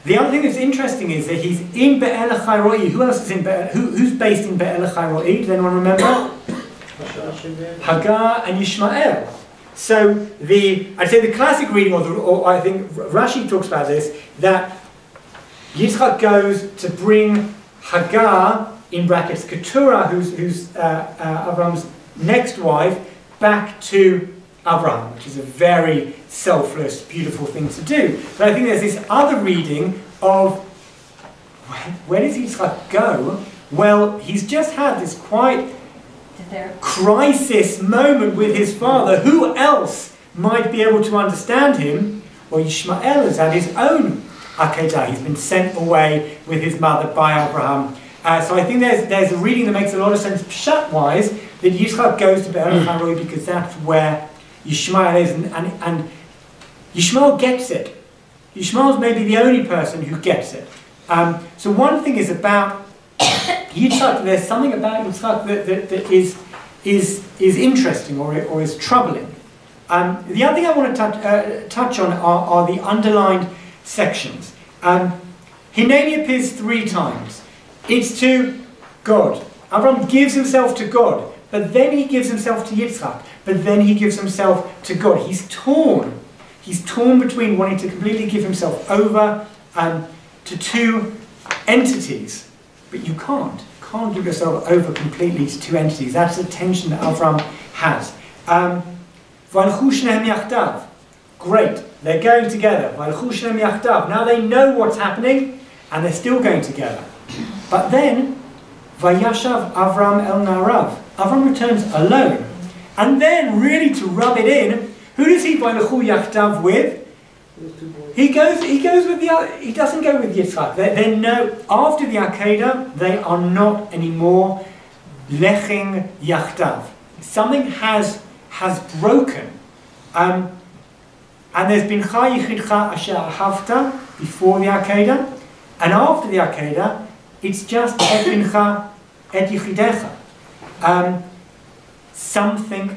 The other thing that's interesting is that he's in Be'el Chai. Who else is in Be'el? Who's based in Be'el Chai? Does anyone remember? Hagar and Yishmael. So I'd say the classic reading, or I think Rashi talks about this, that Yitzchak goes to bring Hagar, in brackets Keturah, who's Avram's next wife, back to Avraham, which is a very selfless, beautiful thing to do. But I think there's this other reading of, where does Yitzchak go? Well, he's just had this quite crisis moment with his father. Who else might be able to understand him? Well, Yishmael has had his own Akeida. He's been sent away with his mother by Avraham. So I think there's a reading that makes a lot of sense, pshat-wise, that Yitzchak goes to Be'er Haroi because that's where Yishmael is, and Yishmael gets it. Yishmael's maybe the only person who gets it. So one thing is about Yitzchak, there's something about Yitzchak that is interesting or is troubling. The other thing I want to touch on are the underlined sections. Hineni appears 3 times. It's to God. Avraham gives himself to God, but then he gives himself to Yitzchak, but then he gives himself to God. He's torn. He's torn between wanting to completely give himself over to 2 entities. But you can't give yourself over completely to 2 entities. That's the tension that Avraham has. Great, they're going together. Now they know what's happening, and they're still going together. But then, Vayashav Avram el Narav. Avram returns alone. And then, really to rub it in, who does he Vaylechu Yachdav with? He goes with the other. He doesn't go with Yitzchak. They know after the Akeida, they are not anymore leching Yachdav. Something has broken. And there's been Cha Yichidcha Asher Ahavta before the Akeida, and after the Akeida, it's just Et Bincha Et Yichidecha. Something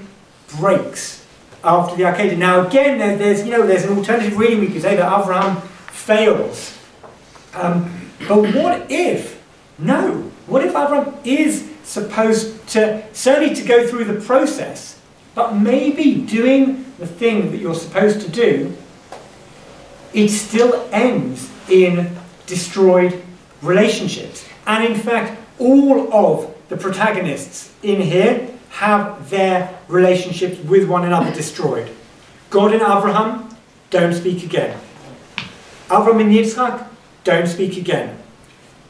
breaks after the Akeida. Now again, there's an alternative reading. We could say that Avraham fails. But what if? No. What if Avraham is supposed to, certainly to go through the process, but maybe doing the thing that you're supposed to do, it still ends in destroyed relationships. And in fact, all of the protagonists in here have their relationships with one another destroyed. God and Avraham don't speak again. Avraham and Yitzchak don't speak again.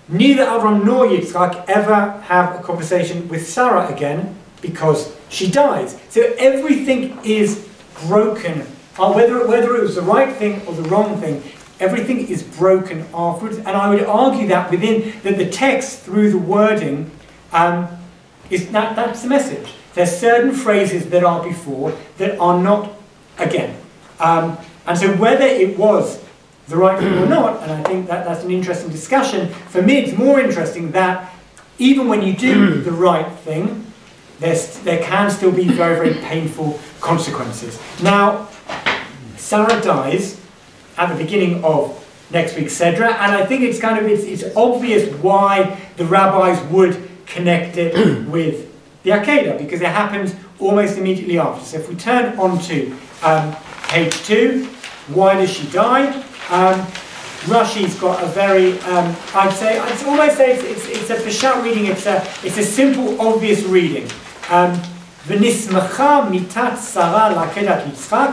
Neither Avraham nor Yitzchak ever have a conversation with Sarah again because she dies. So everything is broken. Whether it was the right thing or the wrong thing, everything is broken afterwards. And I would argue that that the text, through the wording, that's the message. There's certain phrases that are before that are not again. And so whether it was the right thing or not, and I think that's an interesting discussion, for me it's more interesting that even when you do the right thing, there can still be very, very painful consequences. Now, Sarah dies at the beginning of next week's Sedra, and I think it's obvious why the rabbis would connect it with the Akeida, because it happens almost immediately after. So if we turn on to page 2, why does she die? Rashi's got a very, I'd almost say it's a Peshat reading, it's a simple, obvious reading. V'nismacha mitat Sarah l'Akedat Yitzchak.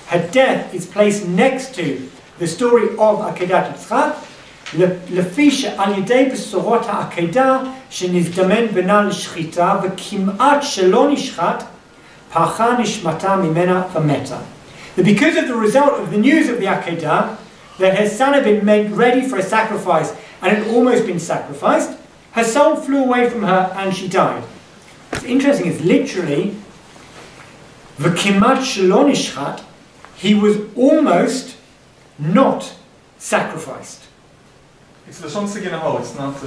Her death is placed next to the story of Akedat Yitzchak. לפי שעל ידי בשורות העקדה שנזדמן בנה לשחיטה וכמעט שלא נשחט, פרחה נשמתה ממנה ומתה. Because of the result of the news of the Akedah, that her son had been made ready for a sacrifice and had almost been sacrificed, her soul flew away from her and she died. What's interesting is literally, וכמעט שלא נשחט, he was almost not sacrificed. It's the Lashon Seginahol, it's not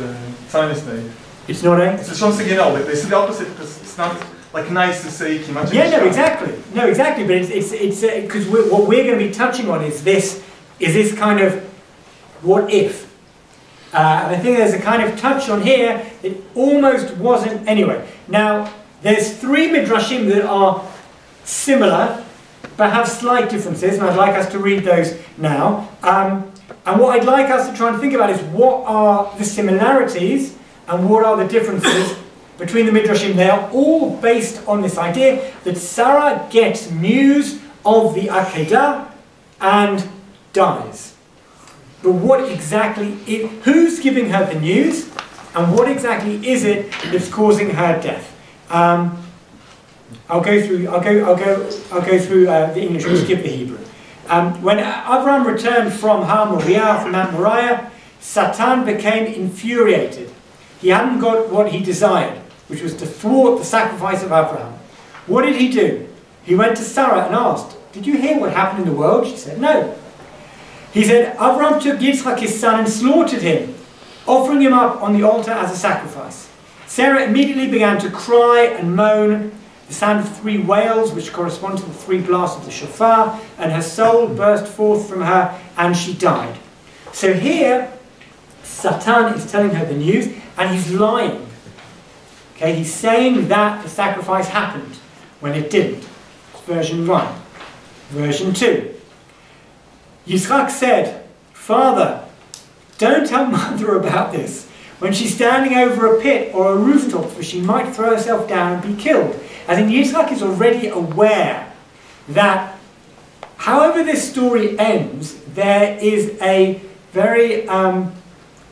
Zionist name. It's not a? It's the Lashon Seginahol. They say the opposite because it's not like nice to say Kimat. Yeah, no, exactly. No, exactly. But it's because what we're going to be touching on is this kind of what if. And I think there's a kind of touch on here that almost wasn't anyway. Now, there's 3 midrashim that are similar but have slight differences, and I'd like us to read those now. And what I'd like us to try and think about is what are the similarities and what are the differences between the Midrashim. They are all based on this idea that Sarah gets news of the Akedah and dies. But what exactly who's giving her the news, and what exactly is it that's causing her death? I'll go through the English, we'll skip the Hebrew. When Avraham returned from Har Moriah, from Mount Moriah, Satan became infuriated. He hadn't got what he desired, which was to thwart the sacrifice of Avraham. What did he do? He went to Sarah and asked, "Did you hear what happened in the world?" She said, "No." He said, "Avraham took Yitzchak his son and slaughtered him, offering him up on the altar as a sacrifice." Sarah immediately began to cry and moan, the sound of 3 wails, which correspond to the 3 blasts of the shofar, and her soul burst forth from her, and she died. So here, Satan is telling her the news, and he's lying. Okay, he's saying that the sacrifice happened, when it didn't. Version 1. Version 2. Yitzchak said, "Father, don't tell mother about this, when she's standing over a pit or a rooftop, for she might throw herself down and be killed." I think Yitzchak is already aware that however this story ends, there is a very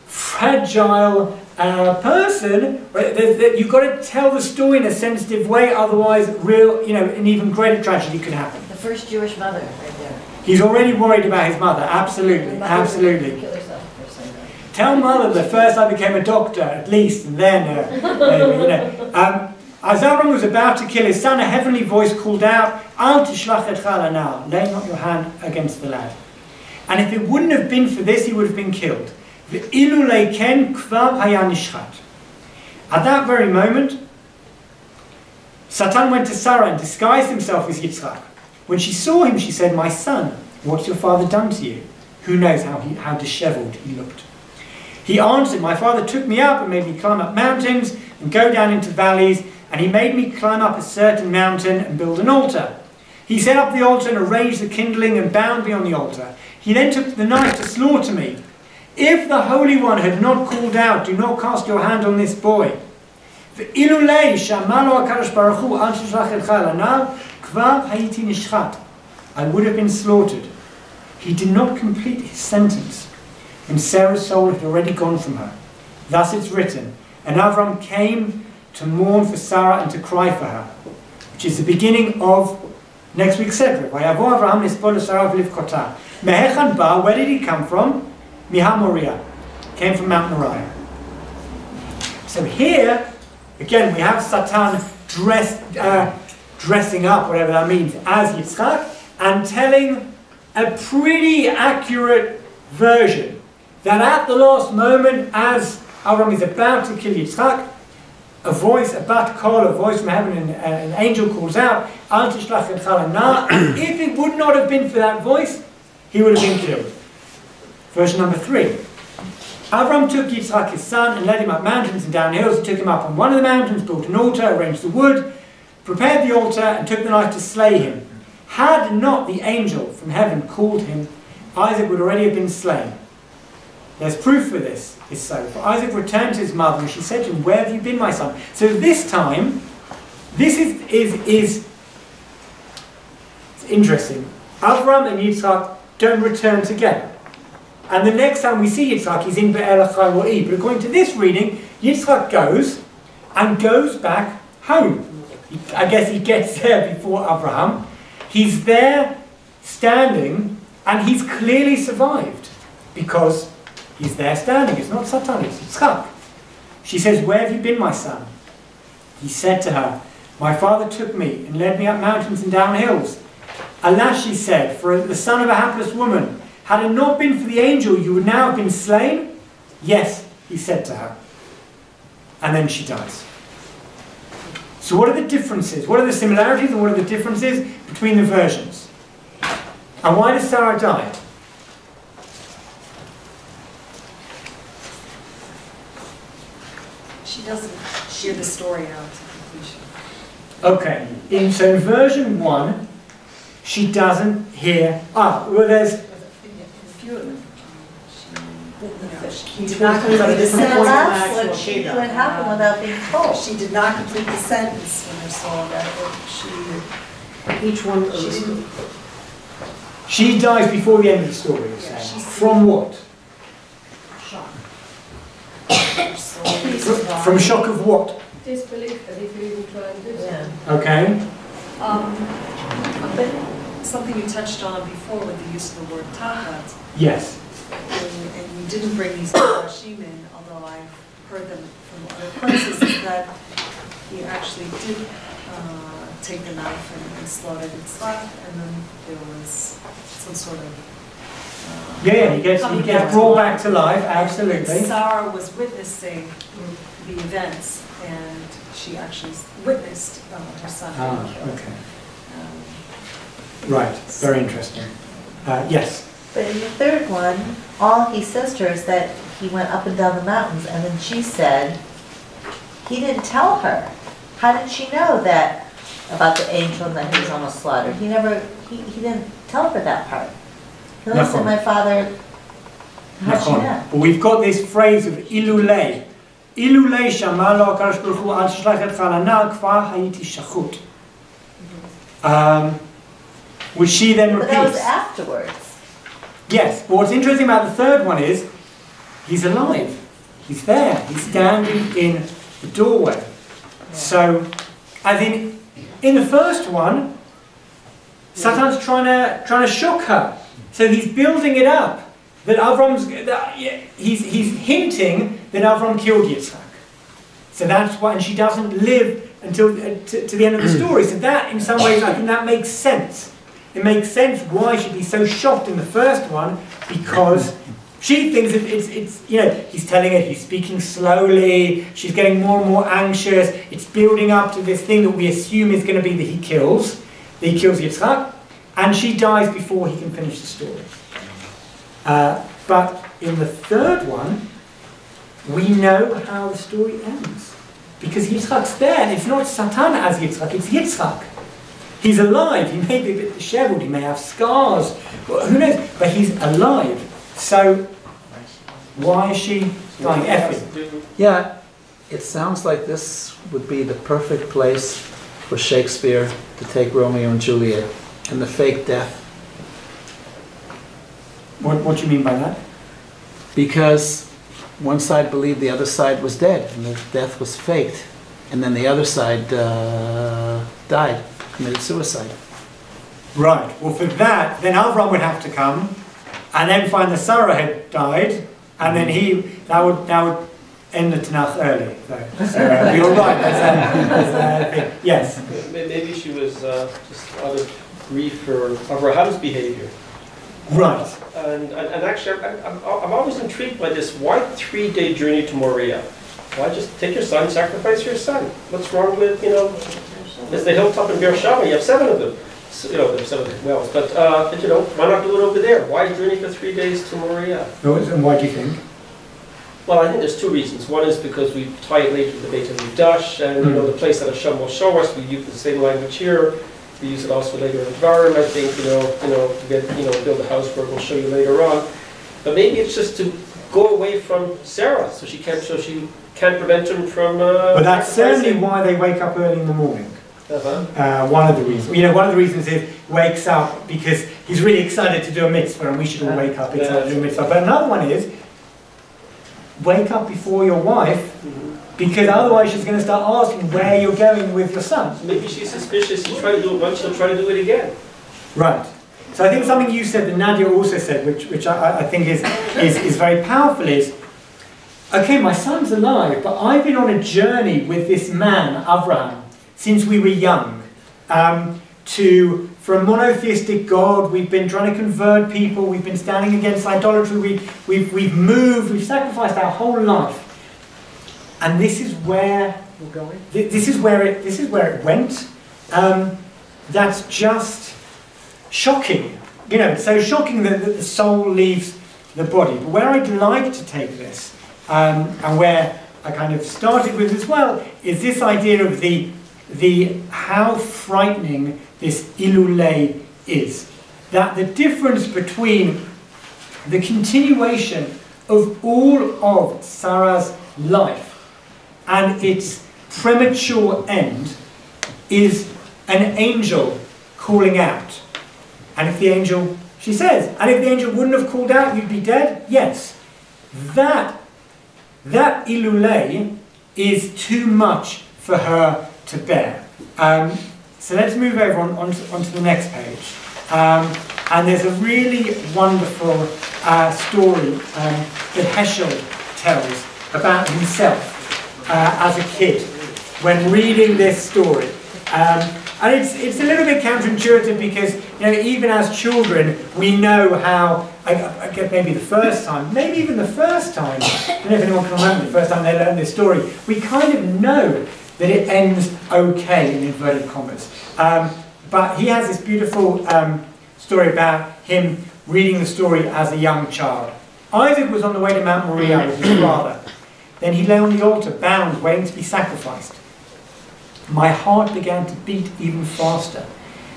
fragile person that you've got to tell the story in a sensitive way, otherwise an even greater tragedy could happen. The first Jewish mother right there. He's already worried about his mother, absolutely, absolutely. Kill herself for some reason. Tell mother that first I became a doctor, at least, and then, as Avraham was about to kill his son, a heavenly voice called out, "Al tishlach etcha la'nar," lay not your hand against the lad. And if it wouldn't have been for this, he would have been killed. V'ilu leiken kvar haya nishchat. At that very moment, Satan went to Sarah and disguised himself as Yitzchak. When she saw him, she said, "My son, what's your father done to you?" Who knows how dishevelled he looked. He answered, "My father took me up and made me climb up mountains and go down into valleys, and he made me climb up a certain mountain and build an altar. He set up the altar and arranged the kindling and bound me on the altar. He then took the knife to slaughter me. If the Holy One had not called out, 'Do not cast your hand on this boy,' I would have been slaughtered." He did not complete his sentence when Sarah's soul had already gone from her. Thus it's written, "And Avraham came to mourn for Sarah and to cry for her," which is the beginning of Next week, etc. Vayavo Avraham nispol Sarah v'livkota. Mehechan ba, where did he come from? Miha Moriah. Came from Mount Moriah. So here, again, we have Satan dressing up, whatever that means, as Yitzchak, and telling a pretty accurate version that at the last moment, as Avraham is about to kill Yitzchak, a voice, a bat call, a voice from heaven, and an angel calls out, Al tishlach et chalana. If it would not have been for that voice, he would have been killed. Version number 3. Avraham took Yitzchak his son and led him up mountains and down hills. He took him up on one of the mountains, built an altar, arranged the wood, prepared the altar, and took the knife to slay him. Had not the angel from heaven called him, Isaac would already have been slain. There's proof for this. Is so. For Isaac returned to his mother, and she said to him, "Where have you been, my son?" So this time, this is it's interesting. Avraham and Yitzchak don't return together. And the next time we see Yitzchak, he's in Be'er Achai Ro'i. But according to this reading, Yitzchak goes back home. I guess he gets there before Avraham. He's there standing, and he's clearly survived because he's there standing. It's not Satan, it's Yitzchak. She says, "Where have you been, my son?" He said to her, "My father took me and led me up mountains and down hills. Alas," she said, "for the son of a hapless woman. Had it not been for the angel, you would now have been slain?" "Yes," he said to her. And then she dies. So what are the differences? What are the similarities and what are the differences between the versions? And why does Sarah die? She doesn't hear the story out to completion. Okay, so in version 1, she doesn't hear. Well, there's. In a few of them, She did not complete the sentence. What happened without being told? she did not complete the sentence when her soul read it. Each one She didn't. She dies before the end of the story, you're Yeah, saying. she's- From what? Her soul From shock of what? Disbelief that he could even try and do something. Yeah. Okay. But something you touched on before with the use of the word tachat, Yes. and you didn't bring these Midrashim in, although I've heard them from other places, is that he actually did take the knife and slaughter Yitzchak, and then there was some sort of Yeah, he gets coming brought to back to life, And absolutely. Sarah was witnessing the events, and she actually witnessed her son being killed. Okay. Um, Right, very interesting. Yes. But in the third one, all he says to her is that he went up and down the mountains, and then she said, he didn't tell her. How did she know that about the angel and that he was almost slaughtered? He didn't tell her that part. He only said, my father, how'd she know? But we've got this phrase of ilulei. Ilulei shama lo HaKadosh Baruch Hu al tishlach et chalana kvar hayiti shachut. Which she then But that was repeats. afterwards. Yes, but what's interesting about the third one is he's alive. He's there. He's standing in the doorway. Yeah. So, as in the first one, Satan's trying to shock her. So he's building it up that he's hinting that Avraham killed Yitzchak. So that's why, and she doesn't live until to the end of the story. So that, in some ways, I think that makes sense. It makes sense why she'd be so shocked in the first one, because she thinks it's he's telling her, he's speaking slowly, she's getting more and more anxious, it's building up to this thing that we assume is going to be that he kills Yitzchak, and she dies before he can finish the story. But in the third one, we know how the story ends, because Yitzchak's there, and it's not Satan as Yitzchak, it's Yitzchak. He's alive. He may be a bit disheveled. He may have scars. Who knows? But he's alive. So, why is she dying? Effie. Yeah, it sounds like this would be the perfect place for Shakespeare to take Romeo and Juliet and the fake death. What do you mean by that? Because one side believed the other side was dead and the death was faked. And then the other side died. Committed suicide. Right. Well, for that, then Avraham would have to come, and then find that Sarah had died, and then that would end the Tanach early. So you're right. Yes. Maybe she was just out of grief for Abraham's behavior. Right. And actually, I'm always intrigued by this. Why 3-day journey to Moriah? Why just take your son, sacrifice your son? What's wrong with, there's the hilltop in Beersheba, you have 7 of them. So, there's 7 wells, but, why not do it over there? Why journey for 3 days to Moriah? And why do you think? Well, I think there's 2 reasons. One is because we tie it later to the Beit HaMikdash, and the place that Hashem will show us, we use the same language here. We use it also later in Dvarim, I think, to build a house where we'll show you later on. But maybe it's just to go away from Sarah, so she can't prevent him from... but that's certainly why they wake up early in the morning. One of the reasons. One of the reasons is wakes up because he's really excited to do a mitzvah, and we should all wake up excited to do a mitzvah. But another one is wake up before your wife, because otherwise she's going to start asking where you're going with your son. Maybe she's suspicious. You try to do it once, she'll try to do it again. Right. So I think something you said that Nadia also said, which I think is very powerful, is, okay, my son's alive, but I've been on a journey with this man, Avraham, since we were young, for a monotheistic God. We've been trying to convert people. We've been standing against idolatry. We've moved. We've sacrificed our whole life, and this is where we're going. This is where it went. That's just shocking. It's so shocking that the soul leaves the body. But where I'd like to take this, and where I kind of started with as well, is this idea of the how frightening this ilulei is. That the difference between the continuation of all of Sarah's life and its premature end is an angel calling out. And if the angel, she says, and if the angel wouldn't have called out, you'd be dead? Yes. That ilulei is too much for her to bear. So let's move over onto the next page. And there's a really wonderful story that Heschel tells about himself as a kid when reading this story. And it's a little bit counterintuitive because, even as children, we know how, I guess maybe the first time, maybe even the first time, I don't know if anyone can remember the first time they learned this story, we kind of know that it ends okay, in inverted commas. But he has this beautiful story about him reading the story as a young child. Isaac was on the way to Mount Moriah with his father. Then he lay on the altar, bound, waiting to be sacrificed. My heart began to beat even faster.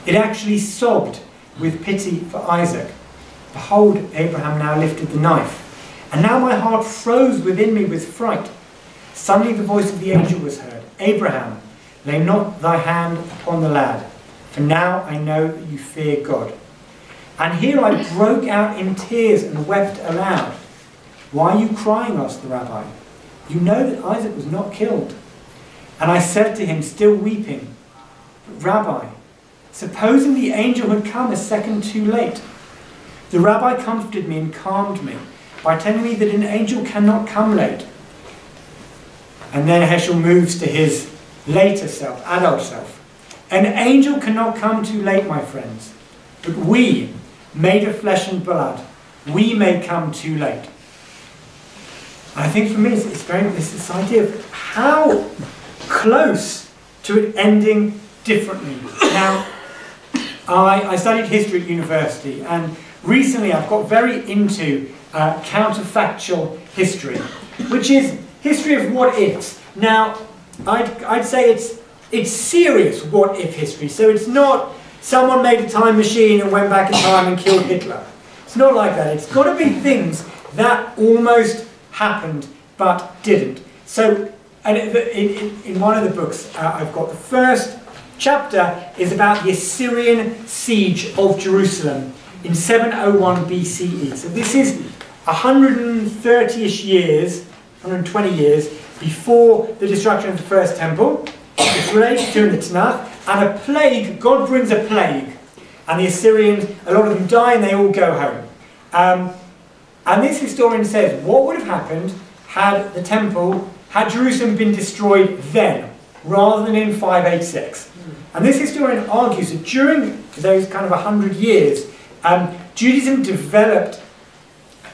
It actually sobbed with pity for Isaac. Behold, Abraham now lifted the knife. And now my heart froze within me with fright. Suddenly the voice of the angel was heard. Abraham, lay not thy hand upon the lad, for now I know that you fear God. And here I broke out in tears and wept aloud. Why are you crying? Asked the rabbi. You know that Isaac was not killed. And I said to him, still weeping, but Rabbi, supposing the angel had come a second too late. The rabbi comforted me and calmed me by telling me that an angel cannot come late. And then Heschel moves to his later self, adult self. An angel cannot come too late, my friends. But we, made of flesh and blood, we may come too late. I think for me, it's this idea of how close to it ending differently. Now, I studied history at university, and recently I've got very into counterfactual history, which is history of what ifs. Now, I'd say it's serious what if history. So it's not someone made a time machine and went back in time and killed Hitler. It's not like that. It's got to be things that almost happened but didn't. So in one of the books I've got, the first chapter is about the Assyrian siege of Jerusalem in 701 BCE. So this is 130-ish years, 120 years before the destruction of the first temple. It's related to in the Tanach, and a plague, God brings a plague And the Assyrians, a lot of them die and they all go home. And this historian says, what would have happened had the temple, had Jerusalem been destroyed then, rather than in 586? And this historian argues that during those kind of 100 years, Judaism developed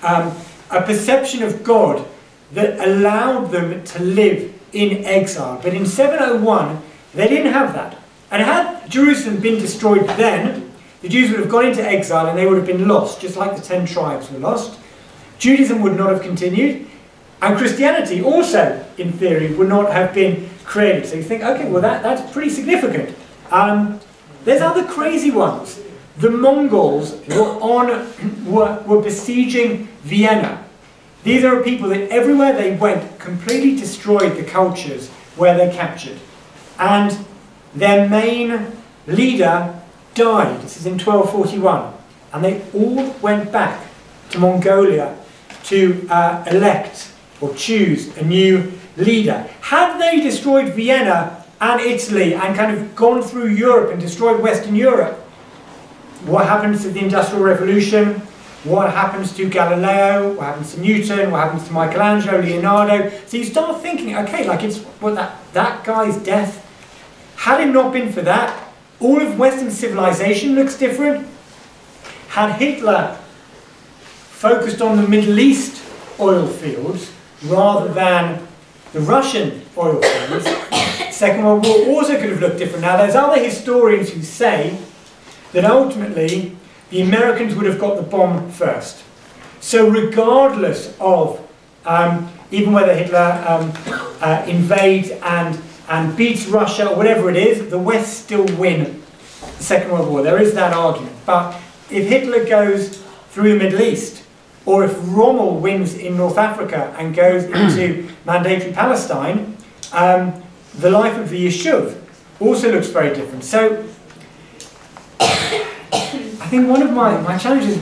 a perception of God that allowed them to live in exile. But in 701, they didn't have that. And had Jerusalem been destroyed then, the Jews would have gone into exile and they would have been lost, just like the 10 tribes were lost. Judaism would not have continued, and Christianity also, in theory, would not have been created. So you think, okay, well that's pretty significant. There's other crazy ones. The Mongols were besieging Vienna. These are people that everywhere they went completely destroyed the cultures where they captured. And their main leader died. This is in 1241. And they all went back to Mongolia to elect or choose a new leader. Had they destroyed Vienna and Italy and kind of gone through Europe and destroyed Western Europe, what happens to the Industrial Revolution? What happens to Galileo? What happens to Newton? What happens to Michelangelo, Leonardo? So you start thinking, okay, like it's what that guy's death. Had it not been for that, all of Western civilization looks different. Had Hitler focused on the Middle East oil fields rather than the Russian oil fields, Second World War also could have looked different. Now there's other historians who say that ultimately the Americans would have got the bomb first. So regardless of, even whether Hitler invades and beats Russia or whatever it is, the West still win the Second World War. There is that argument. But if Hitler goes through the Middle East, or if Rommel wins in North Africa and goes into mandatory Palestine, the life of the Yishuv also looks very different. So I think one of my challenges is,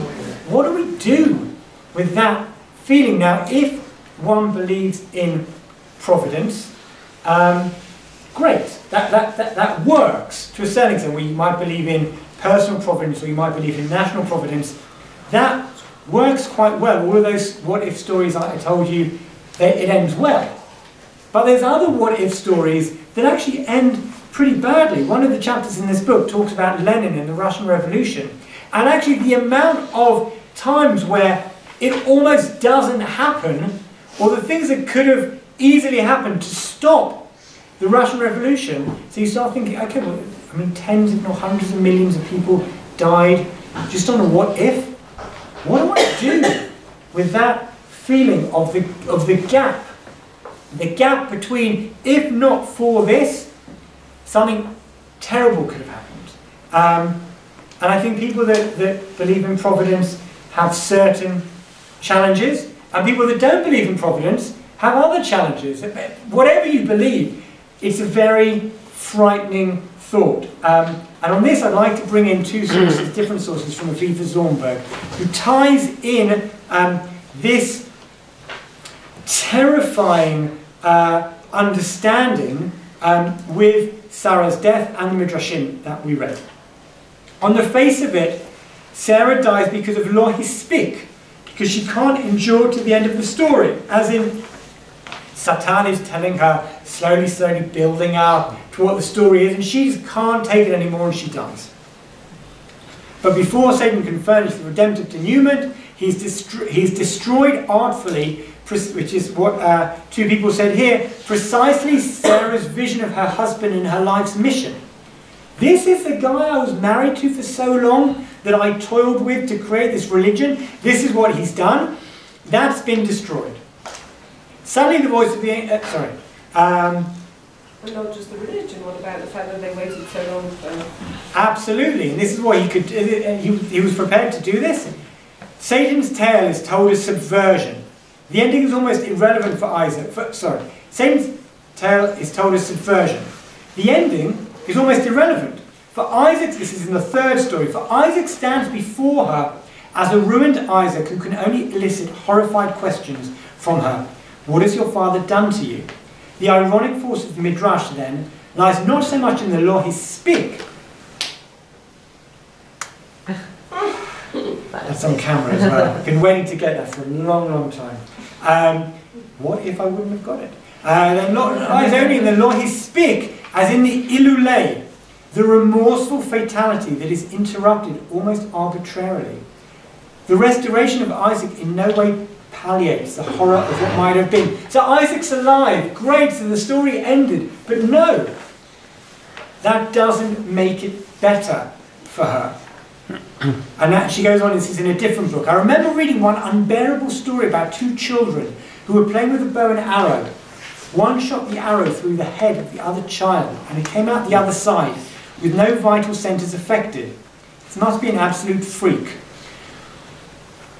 what do we do with that feeling? Now, if one believes in providence, great, that works to a certain extent. We might believe in personal providence, or you might believe in national providence. That works quite well. All of those what-if stories I told you, it ends well. But there's other what-if stories that actually end pretty badly. One of the chapters in this book talks about Lenin and the Russian Revolution. And actually the amount of times where it almost doesn't happen, or the things that could have easily happened to stop the Russian Revolution. So you start thinking, okay, well, I mean, tens if not hundreds of millions of people died just on a what if. What do I do with that feeling of the gap? The gap between, if not for this, something terrible could have happened. And I think people that believe in providence have certain challenges, and people that don't believe in providence have other challenges. Whatever you believe, it's a very frightening thought. And on this, I'd like to bring in two sources, different sources from Aviva Zornberg, who ties in this terrifying understanding with Sarah's death and the Midrashim that we read. On the face of it, Sarah dies because of lo hispik, because she can't endure to the end of the story. As in, Satan is telling her, slowly, slowly building up to what the story is, and she just can't take it anymore and she dies. But before Satan can furnish the redemptive denouement, he's destroyed artfully, which is what two people said here, precisely Sarah's vision of her husband and her life's mission. This is the guy I was married to for so long, that I toiled with to create this religion. This is what he's done. That's been destroyed. Suddenly the voice of the and not just the religion, what about the fact that they waited so long for... Absolutely, and this is what he could, he was prepared to do this. Satan's tale is told as subversion. The ending is almost irrelevant for Isaac. Satan's tale is told as subversion. The ending is almost irrelevant. For Isaac, this is in the third story, for Isaac stands before her as a ruined Isaac who can only elicit horrified questions from her. What has your father done to you? The ironic force of the Midrash, then, lies not so much in the lo hispik, That's on camera as well. I've been waiting to get that for a long, long time. What if I wouldn't have got it? Is only in the law he speak, as in the ilulei, the remorseful fatality that is interrupted almost arbitrarily. The restoration of Isaac in no way palliates the horror of what might have been. So Isaac's alive, great, so the story ended. But no, that doesn't make it better for her. And that, she goes on, this is in a different book. I remember reading one unbearable story about two children who were playing with a bow and arrow. One shot the arrow through the head of the other child, and it came out the other side, with no vital centres affected. This must be an absolute freak.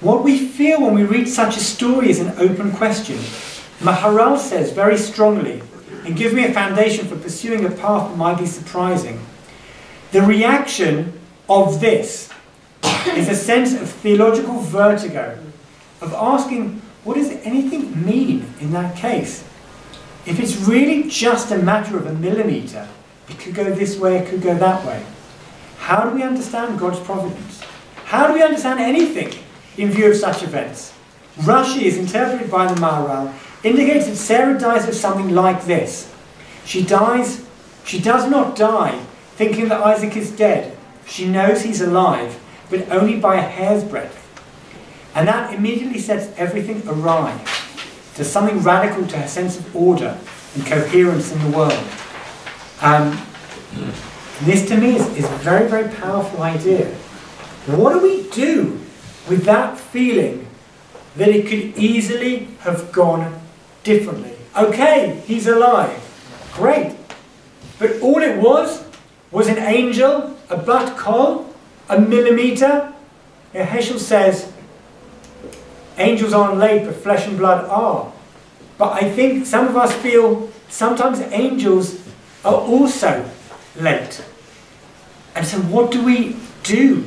What we feel when we read such a story is an open question. Maharal says very strongly, and gives me a foundation for pursuing a path that might be surprising. The reaction of this is a sense of theological vertigo, of asking, what does anything mean in that case? If it's really just a matter of a millimetre, it could go this way, it could go that way. How do we understand God's providence? How do we understand anything in view of such events? Rashi, is interpreted by the Maharal, indicates that Sarah dies of something like this. She does not die thinking that Isaac is dead. She knows he's alive, but only by a hair's breadth. And that immediately sets everything awry. There's something radical to her sense of order and coherence in the world. This to me is a very, very powerful idea. What do we do with that feeling that it could easily have gone differently? Okay, he's alive. Great. But all it was an angel, a bat kol, a millimetre. Heschel says, angels aren't late, but flesh and blood are. But I think some of us feel sometimes angels are also late. And so what do we do?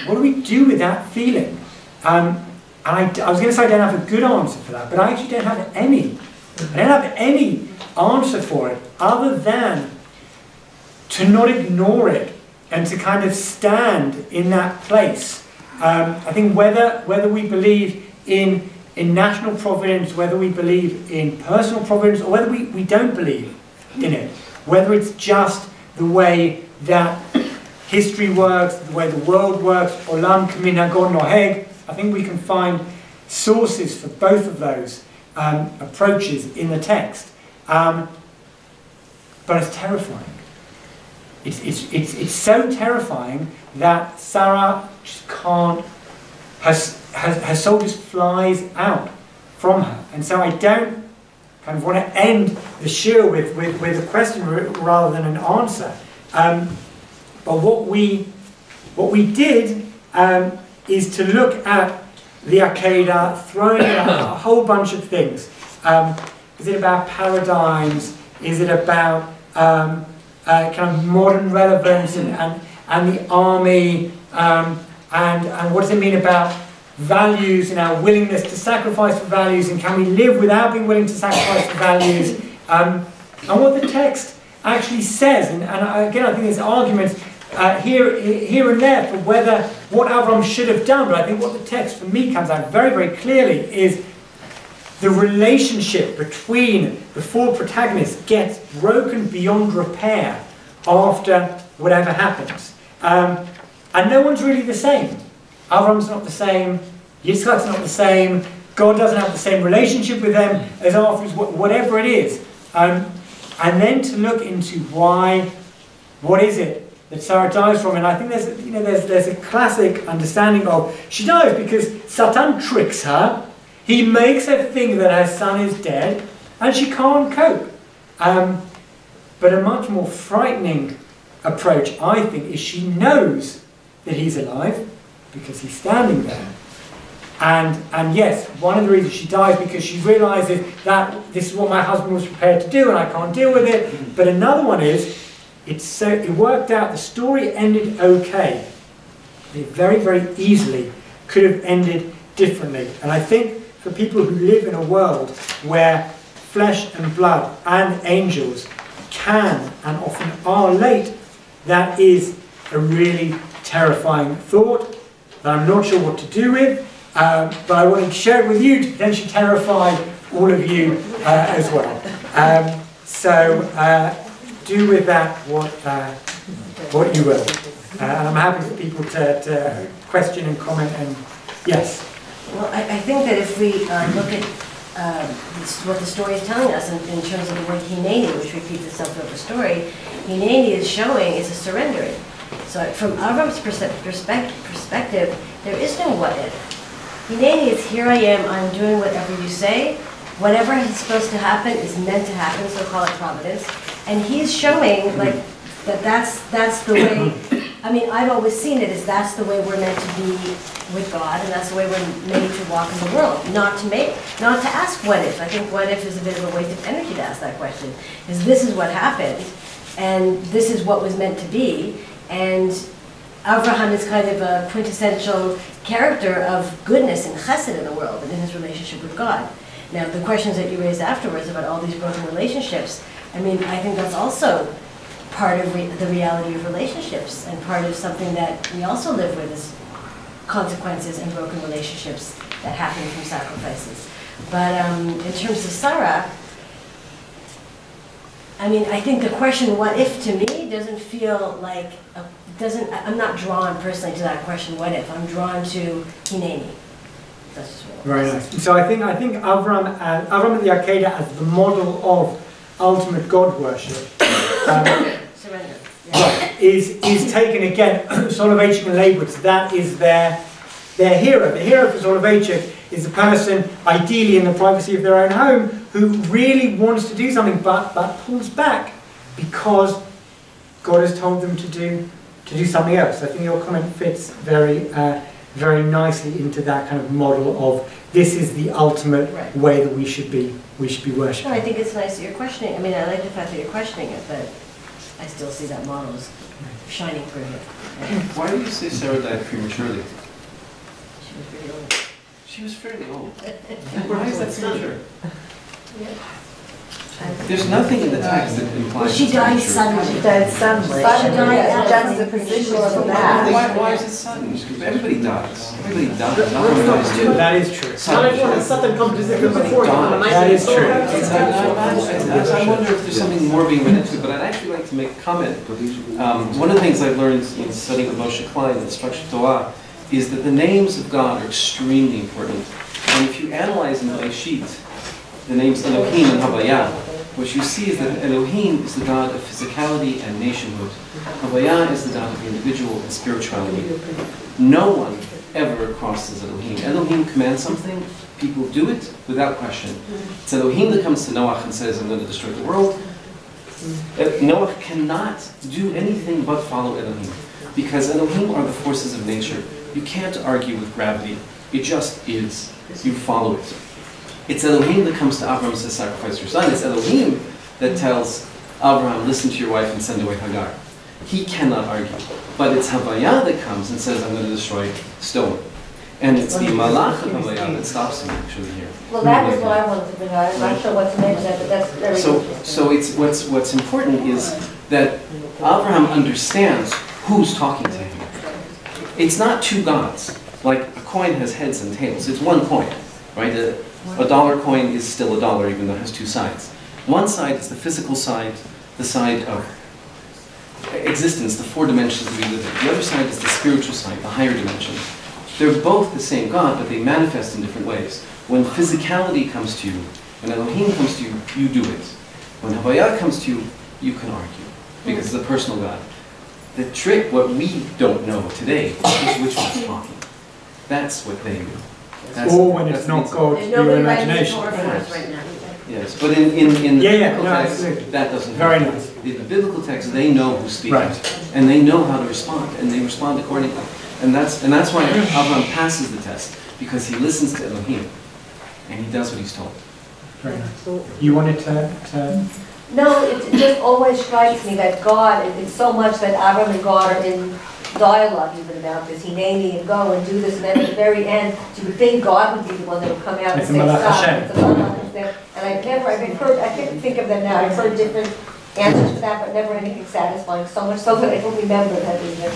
What do we do with that feeling? And I was going to say I don't have a good answer for that, but I actually don't have any. I don't have any answer for it other than to not ignore it and to kind of stand in that place. I think whether we believe in national providence, whether we believe in personal providence, or whether we don't believe in it, whether it's just the way that history works, the way the world works, olam k'minhago noheg, I think we can find sources for both of those approaches in the text. But it's terrifying. It's so terrifying that Sarah just can't, her soul just flies out from her. And so I don't kind of want to end the shiur with a question rather than an answer. But what we did is to look at the Akeida, throwing in a whole bunch of things. Is it about paradigms? Is it about kind of modern relevance and the army? And what does it mean about values and our willingness to sacrifice for values, and can we live without being willing to sacrifice for values? And what the text actually says, and again I think there's arguments here and there for what Avraham should have done, but I think what the text for me comes out very, very clearly is the relationship between the four protagonists gets broken beyond repair after whatever happens. And no one's really the same. Avraham's not the same, Yitzchak's not the same, God doesn't have the same relationship with them as afterwards, whatever it is. And then to look into what is it that Sarah dies from, and I think there's a classic understanding of, she dies because Satan tricks her, he makes her think that her son is dead, and she can't cope. But a much more frightening approach, I think, is she knows that he's alive, because he's standing there. And yes, one of the reasons she dies because she realises that this is what my husband was prepared to do and I can't deal with it. But another one is, it worked out, the story ended okay. It very, very easily could have ended differently. And I think for people who live in a world where flesh and blood and angels can and often are late, that is a really terrifying thought. that I'm not sure what to do with, but I wanted to share it with you to potentially terrify all of you as well. Do with that what you will. And I'm happy for people to question and comment and yes. Well, I think that if we look at what the story is telling us in terms of the word hineni, which repeats itself throughout the story, hineni is showing it's a surrendering. So from Avram's perspective, there is no what if. Hineni is here I am, I'm doing whatever you say. Whatever is supposed to happen is meant to happen, so call it providence. And he's showing like that's the way. I mean, I've always seen it as that's the way we're meant to be with God, and that's the way we're made to walk in the world. Not to ask what if. I think what if is a bit of a waste of energy to ask that question. Is this is what happened, and this is what was meant to be, and Avraham is kind of a quintessential character of goodness and chesed in the world and in his relationship with God. Now, the questions that you raised afterwards about all these broken relationships, I mean, I think that's also part of the reality of relationships and part of something that we also live with is consequences and broken relationships that happen from sacrifices. But in terms of Sarah, I mean, I think the question "what if" to me doesn't feel like I'm not drawn personally to that question "what if." I'm drawn to hineni. That's just what Very nice. So I think Avraham and the Akeida as the model of ultimate God worship. Surrender. Right, is taken again. Soloveitchik and Leibowitz, that is their hero. The hero for Soloveitchik is a person, ideally in the privacy of their own home, who really wants to do something but pulls back because God has told them to do something else. I think your comment fits very nicely into that kind of model of this is the ultimate way that we should be worshipping. No, I think it's nice that you're questioning. I mean, I like the fact that you're questioning it, but I still see that model as shining through here. Why do you say Sarah died prematurely? She was pretty old. She was fairly old. Why is that premature? Yeah. There's nothing in the text that implies. Well, she died suddenly. She died suddenly. She That's the position for that. Why is it sudden? Everybody dies. Everybody dies. Everybody dies too. That is true. Something comes before That is true. I wonder if there's something more being read into it, but I'd actually like to make a comment. One of the things I've learned in studying with Moshe Klein and Structured Torah is that the names of God are extremely important. And if you analyze in the Leishit, the names Elohim and Havayah, what you see is that Elohim is the God of physicality and nationhood. Havayah is the God of the individual and spirituality. No one ever crosses Elohim. Elohim commands something, people do it without question. It's Elohim that comes to Noach and says, I'm going to destroy the world. Noach cannot do anything but follow Elohim, because Elohim are the forces of nature. You can't argue with gravity. It just is. You follow it. It's Elohim that comes to Avraham and says, sacrifice your son. It's Elohim that tells Avraham, listen to your wife and send away Hagar. He cannot argue. But it's Havayah that comes and says, I'm going to destroy stone. And it's the Malach of Havayah that stops him actually here. Well, that was what I wanted to bring out. I'm not sure what to make of that, but that's very interesting. So it's what's important is that Avraham understands who's talking to him. It's not two gods. Like a coin has heads and tails. It's one coin, right? A dollar coin is still a dollar, even though it has two sides. One side is the physical side, the side of existence, the four dimensions that we live in. The other side is the spiritual side, the higher dimension. They're both the same God, but they manifest in different ways. When physicality comes to you, when Elohim comes to you, you do it. When Havayah comes to you, you can argue, because it's a personal God. The trick, what we don't know today, is which one's talking. That's what they do. Or when it's not God, your imagination. Yes, but in the biblical text, absolutely. that doesn't Very happen. nice. In the biblical text, they know who's speaking, Right. and they know how to respond, and they respond accordingly. And that's why Avraham passes the test, because he listens to Elohim, and he does what he's told. Very nice. You wanted to... No, it just always strikes me that God, it's so much that Avraham and God are in dialogue even about this. Hineni and go and do this, and then at the very end, you would think God would be the one that would come out and say stop. It's a Malach Hashem. And I can't think of them now. I've heard different answers to that, but never anything satisfying. So much so that I don't remember that even.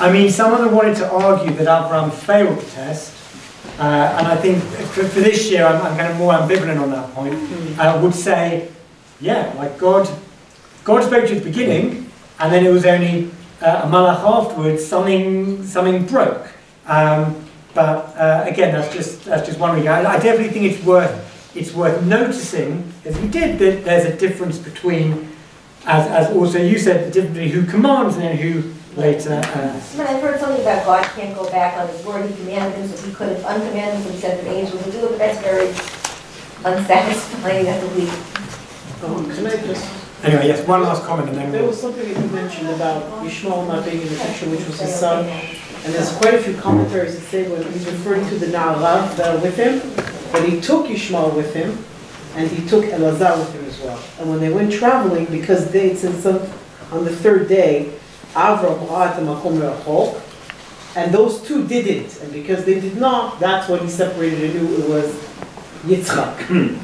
I mean, some of them wanted to argue that Avraham failed the test, and I think for this year I'm kind of more ambivalent on that point. I would say, yeah, like God spoke to you at the beginning, and then it was only a malach afterwards, something broke. But again, that's just one regard. I definitely think it's worth noticing, as we did, that there's a difference between, as also you said, the difference between who commands and then who later. But I've heard something about God can't go back on his word. He commanded him, so he could have uncommanded him, so he sent an angel to do it. But that's very unsatisfying, I believe. Can I just... Anyway, yes, one last comment and then there was something that you mentioned about Yishmael not being in the picture, which was his son. And there's quite a few commentaries that say when he's referring to the Na'arav that are with him, that he took Yishmael with him, and he took Elazar with him as well. And when they went traveling, because they, since on the third day, Avraham ra'at makom rachok, and those two didn't. And because they did not, that's when he separated and knew it was Yitzchak.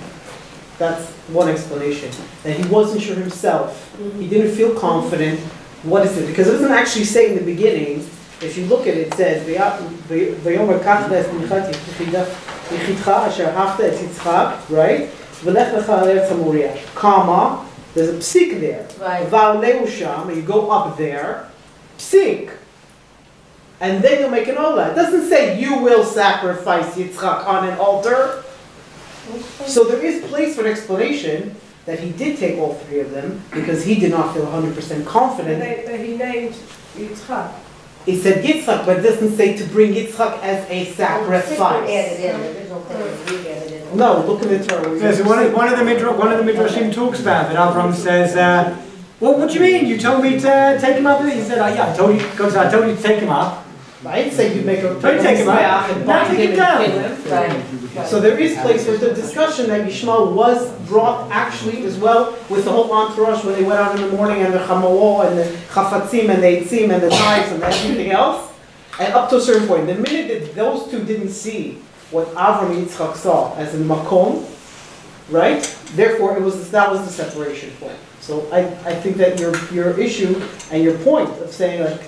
That's one explanation. That he wasn't sure himself. He didn't feel confident. What is it? Because it doesn't actually say in the beginning. If you look at it, it says, "V'yomer kach es minchat yichidcha asher hafta et Yitzchak," right? "V'lech lecha eretz hamoria." Comma. There's a psik there. Right. Va'oleu sham. You go up there. Psik. And then you'll make an olah. It doesn't say you will sacrifice Yitzchak on an altar. So there is place for an explanation that he did take all three of them because he did not feel 100% confident. But he named Yitzchak. He said Yitzchak, but it doesn't say to bring Yitzchak as a sacrifice. No, look at the Torah. Yeah, so one of the Midrashim talks about that Avraham says, well, what do you mean? You told me to take him up? He said, yeah, God said, I told you to take him up. I didn't say you'd make a take him up and now take him down. Right. So there is place for the discussion that Yishmael was brought actually as well with the whole entourage when they went out in the morning and the chamao and the chafatzim and the eitzim and the knives and everything else. And up to a certain point, the minute that those two didn't see what Avraham and Yitzchak saw as in makom, right? Therefore, that was the separation point. So I think that your issue and your point of saying like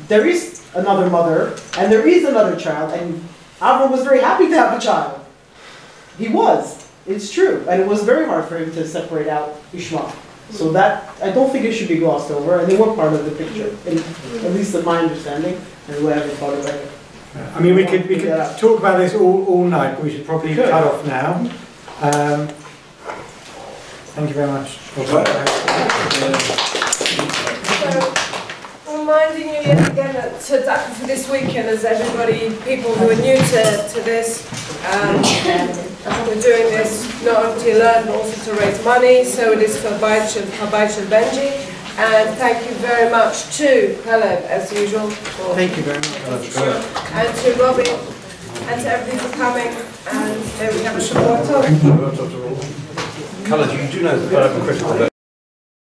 there is another mother and there is another child, and Avraham was very happy to have a child. He was. It's true, and it was very hard for him to separate out Ishmael. So that I don't think it should be glossed over, and they were part of the picture, at least in my understanding and the way I've thought about it. I mean, we could talk about this all night, but we should probably cut off now. Thank you very much. So, reminding you yet again that tzedakah for this weekend, as everybody, people who are new to this, we're doing this not only to learn but also to raise money. So it is for Bayit Shel Benji. And thank you very much to Calev, as usual. Thank you very much. And to Robin, and to everybody for coming. And there we have a Shabbat Tov. Calev, you do know the critical